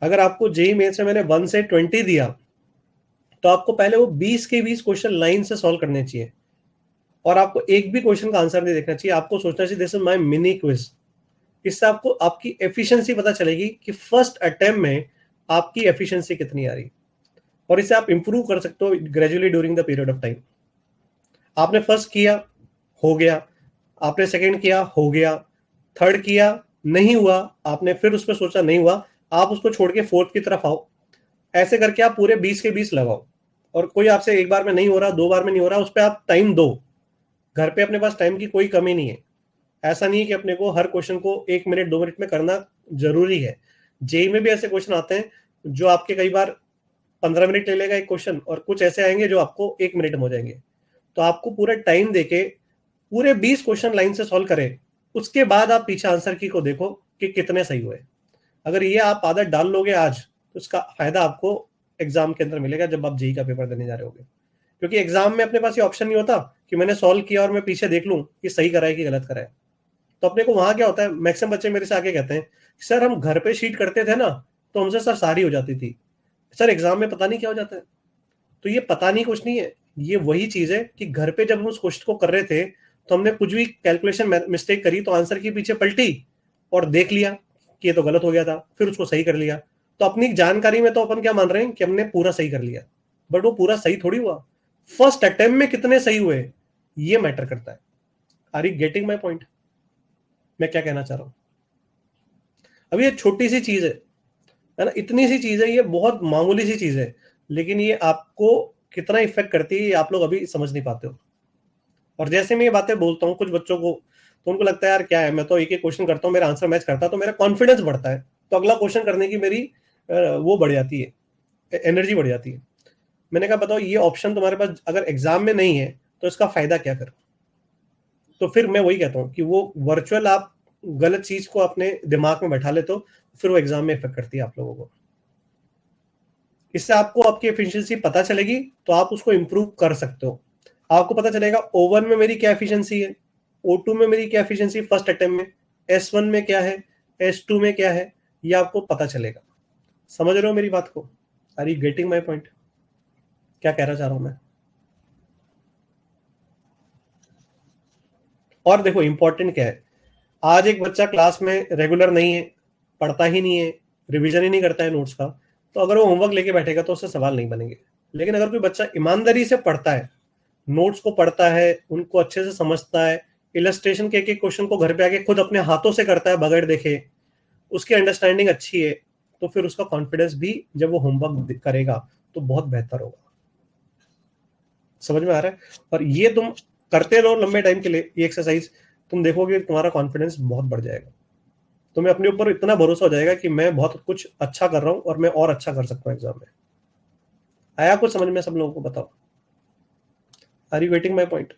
अगर आपको जेई मेन से मैंने 1 से 20 दिया, तो आपको पहले वो 20 के 20 क्वेश्चन लाइन से सॉल्व करने चाहिए, और आपको एक भी क्वेश्चन का आंसर नहीं देखना चाहिए। आपको सोचना चाहिए this is my mini quiz. इससे आपको आपकी एफिशिएंसी पता चलेगी कि फर्स्ट अटेम्प्ट में आपकी एफिशिएंसी कितनी आ रही, और इसे आप इंप्रूव कर सकते हो gradually during the period of time. आपने फर्स्ट किया, हो गया, आपने सेकंड किया, हो गया, थर्ड किया, नहीं हुआ, आपने फिर उस पर सोचा, नहीं हुआ, आप उसको छोड़ के फोर्थ की तरफ आओ। ऐसे करके आप पूरे 20 के 20 लगाओ, और कोई आपसे एक बार में नहीं हो रहा, 2 बार में नहीं हो रहा, उस पर आप टाइम दो। घर पे अपने पास टाइम की कोई कमी नहीं है। ऐसा नहीं है कि अपने को हर क्वेश्चन को 1 मिनट 2 मिनट में करना जरूरी है। जेई में भी ऐसे क्वेश्चन आते हैं जो आपके कई बार 15 मिनट ले लेगा एक क्वेश्चन, और कुछ ऐसे आएंगे जो आपको 1 मिनट में हो जाएंगे। तो आपको पूरा टाइम देके पूरे 20 क्वेश्चन लाइन से सॉल्व करें, उसके बाद आप पीछे आंसर की को देखो कि कितने सही हुए। अगर ये आप आदत डाल लोगे आज, तो इसका फायदा आपको एग्जाम के अंदर मिलेगा जब आप जेई का पेपर देने जा रहे होगे। क्योंकि एग्जाम में अपने पास ये ऑप्शन नहीं होता कि मैंने सॉल्व किया और मैं पीछे देख लूं कि सही करा है कि गलत करा है। तो अपने को वहां क्या होता है, मैक्सिमम बच्चे मेरे से आके कहते हैं, सर हम घर पे शीट करते थे ना, तो हमसे सर सारी हो जाती थी, सर एग्जाम में पता नहीं क्या हो जाता है। तो ये पता नहीं कुछ नहीं है, ये वही चीज है कि घर पे जब हम उस क्वेश्चन को कर रहे थे, तो हमने कुछ भी कैलकुलेशन मिस्टेक करी, तो आंसर के पीछे पलटी और देख लिया कि ये तो गलत हो गया था, फिर उसको सही कर लिया। तो अपनी जानकारी में तो अपन क्या मान रहे हैं कि हमने पूरा सही कर लिया, बट वो पूरा सही थोड़ी हुआ। फर्स्ट अटेम्प्ट में कितने सही हुए, ये मैटर करता है। Are you getting my point? मैं क्या कहना चाह रहा हूं? अब ये छोटी सी चीज है ना, इतनी सी चीज है, ये बहुत मामूली सी चीज है, लेकिन ये आपको कितना इफेक्ट करती है ये आप लोग अभी समझ नहीं पाते हो। और जैसे मैं ये बातें बोलता हूँ कुछ बच्चों को, तो उनको लगता है यार क्या है, मैं तो एक एक क्वेश्चन करता हूँ, मेरा आंसर मैच करता है तो मेरा कॉन्फिडेंस बढ़ता है, तो अगला क्वेश्चन करने की मेरी वो बढ़ जाती है, एनर्जी बढ़ जाती है। मैंने कहा बताओ, ये ऑप्शन तुम्हारे पास अगर एग्जाम में नहीं है तो इसका फायदा क्या कर? तो फिर मैं वही कहता हूँ कि वो वर्चुअल आप गलत चीज को अपने दिमाग में बैठा लेते हो, फिर वो एग्जाम में इफेक्ट करती है आप लोगों को। इससे आपको आपकी एफिशिएंसी पता चलेगी, तो आप उसको इंप्रूव कर सकते हो। आपको पता चलेगा O1 में मेरी क्या एफिशिएंसी है, O2 में मेरी क्या एफिशिएंसी फर्स्ट अटेम्प्ट में, S1 में क्या है, S2 में क्या है, ये आपको पता चलेगा। समझ रहे हो मेरी बात को? Are you getting my point? क्या कहना चाह रहा हूं मैं? और देखो इंपॉर्टेंट क्या है, आज एक बच्चा क्लास में रेगुलर नहीं है, पढ़ता ही नहीं है, रिवीजन ही नहीं करता है नोट्स का, तो अगर वो होमवर्क लेके बैठेगा तो उससे सवाल नहीं बनेंगे। लेकिन अगर कोई बच्चा ईमानदारी से पढ़ता है, नोट्स को पढ़ता है, उनको अच्छे से समझता है, इलस्ट्रेशन के एक क्वेश्चन को घर पे आके खुद अपने हाथों से करता है बगैर देखे, उसकी अंडरस्टैंडिंग अच्छी है, तो फिर उसका कॉन्फिडेंस भी जब वो होमवर्क करेगा तो बहुत बेहतर होगा। समझ में आ रहा है? और ये तुम करते रहो लंबे टाइम के लिए ये एक्सरसाइज, तुम देखोगे तुम्हारा कॉन्फिडेंस बहुत बढ़ जाएगा। तुम्हें अपने ऊपर इतना भरोसा हो जाएगा कि मैं बहुत कुछ अच्छा कर रहा हूं और मैं और अच्छा कर सकता हूँ एग्जाम में। आया कुछ समझ में सब लोगों को? बताओ, are you getting my point?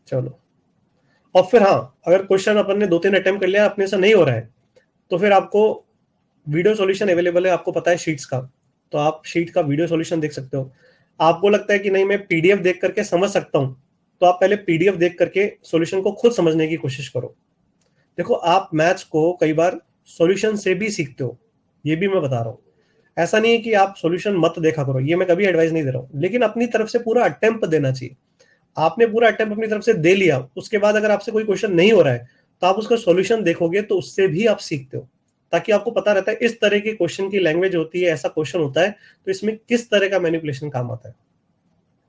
चलो, और फिर हाँ, अगर क्वेश्चन अपन ने 2-3 अटेम्प्ट कर लिया, अपने से नहीं हो रहा है, तो फिर आपको वीडियो सॉल्यूशन अवेलेबल है, आपको पता है शीट्स का, तो आप शीट का वीडियो सॉल्यूशन देख सकते हो। आपको लगता है कि नहीं मैं पीडीएफ देख करके समझ सकता हूं, तो आप पहले पीडीएफ देख करके सॉल्यूशन को खुद समझने की कोशिश करो। देखो, आप मैथ्स को कई बार सॉल्यूशन से भी सीखते हो, ये भी मैं बता रहा हूँ। ऐसा नहीं है कि आप सॉल्यूशन मत देखा करो, ये मैं कभी एडवाइस नहीं दे रहा हूँ, लेकिन अपनी तरफ से पूरा अटेम्प्ट देना चाहिए। आपने पूरा अटेम्प्ट अपनी तरफ से दे लिया, उसके बाद अगर आपसे कोई क्वेश्चन नहीं हो रहा है तो आप उसका सॉल्यूशन देखोगे, तो उससे भी आप सीखते हो, ताकि आपको पता रहता है इस तरह के क्वेश्चन की लैंग्वेज होती है, ऐसा क्वेश्चन होता है, तो इसमें किस तरह का मैनिपुलेशन काम आता है।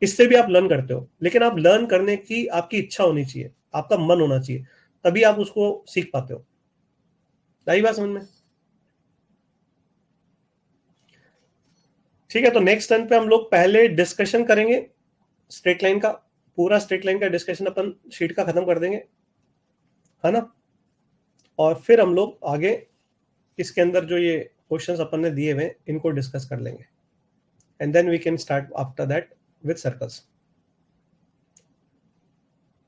इससे भी आप लर्न करते हो, लेकिन आप लर्न करने की आपकी इच्छा होनी चाहिए, आपका मन होना चाहिए, तभी आप उसको सीख पाते हो। आई बात समझ में? ठीक है, तो नेक्स्ट टर्न पे हम लोग पहले डिस्कशन करेंगे स्ट्रेट लाइन का, पूरा स्ट्रेट लाइन का डिस्कशन अपन शीट का खत्म कर देंगे, है ना। और फिर हम लोग आगे इसके अंदर जो ये क्वेश्चंस अपन ने दिए हुए इनको डिस्कस कर लेंगे, and then we can start after that with circles.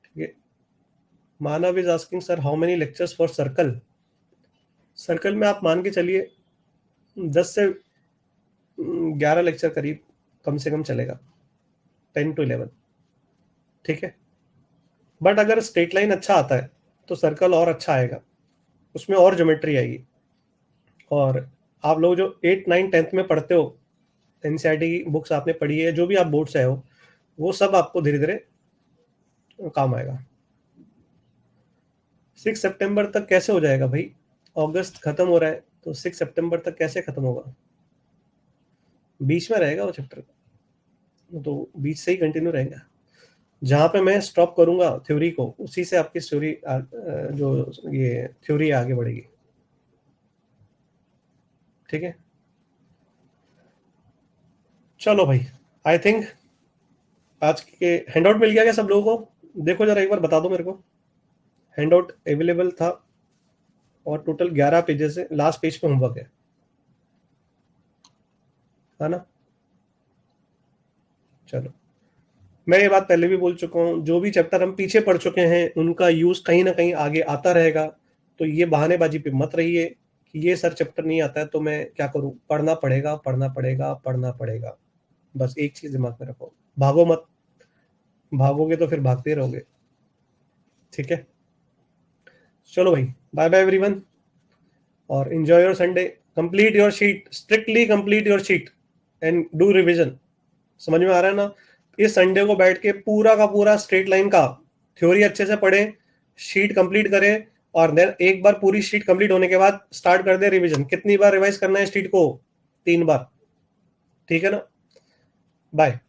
ठीक है, Manav is asking sir how many lectures for circle. Circle में आप मान के चलिए 10 से 11 लेक्चर करीब कम से कम चलेगा, 10 to 11। ठीक है, बट अगर स्ट्रेट लाइन अच्छा आता है तो सर्कल और अच्छा आएगा, उसमें और ज्योमेट्री आएगी। और आप लोग जो 8, 9, 10th में पढ़ते हो, एनसीईआरटी की बुक्स आपने पढ़ी है, जो भी आप बोर्ड से आए हो, वो सब आपको धीरे धीरे काम आएगा। 6 सितंबर तक कैसे हो जाएगा भाई? अगस्त खत्म हो रहा है, तो 6 सितंबर तक कैसे खत्म होगा? बीच में रहेगा वो चैप्टर, तो बीच से ही कंटिन्यू रहेगा। जहां पे मैं स्टॉप करूंगा थ्योरी को, उसी से आपकी स्टोरी जो ये थ्योरी आगे बढ़ेगी। ठीक है, चलो भाई, आई थिंक आज के हैंडआउट मिल गया क्या सब लोगों को? देखो जरा एक बार बता दो मेरे को। हैंडआउट अवेलेबल था और टोटल 11 पेजेस है, लास्ट पेज पे होमवर्क है ना। चलो, मैं ये बात पहले भी बोल चुका हूँ, जो भी चैप्टर हम पीछे पढ़ चुके हैं उनका यूज कहीं ना कहीं आगे आता रहेगा, तो ये बहानेबाजी पे मत रहिए कि ये सर चैप्टर नहीं आता है तो मैं क्या करूँ। पढ़ना पड़ेगा, पढ़ना पड़ेगा, पढ़ना पड़ेगा। बस एक चीज दिमाग में रखो, भागो मत, भागोगे तो फिर भागते रहोगे। ठीक है, चलो भाई, बाय बाय एवरीवन, और enjoy your Sunday. Complete your sheet, strictly complete your sheet and do revision. समझ में आ रहा है ना? इस संडे को बैठ के पूरा का पूरा स्ट्रेट लाइन का थ्योरी अच्छे से पढ़े, शीट कंप्लीट करें, और देन एक बार पूरी शीट कंप्लीट होने के बाद स्टार्ट कर दे रिवीजन। कितनी बार रिवाइज करना है शीट को? 3 बार। ठीक है ना? बाय।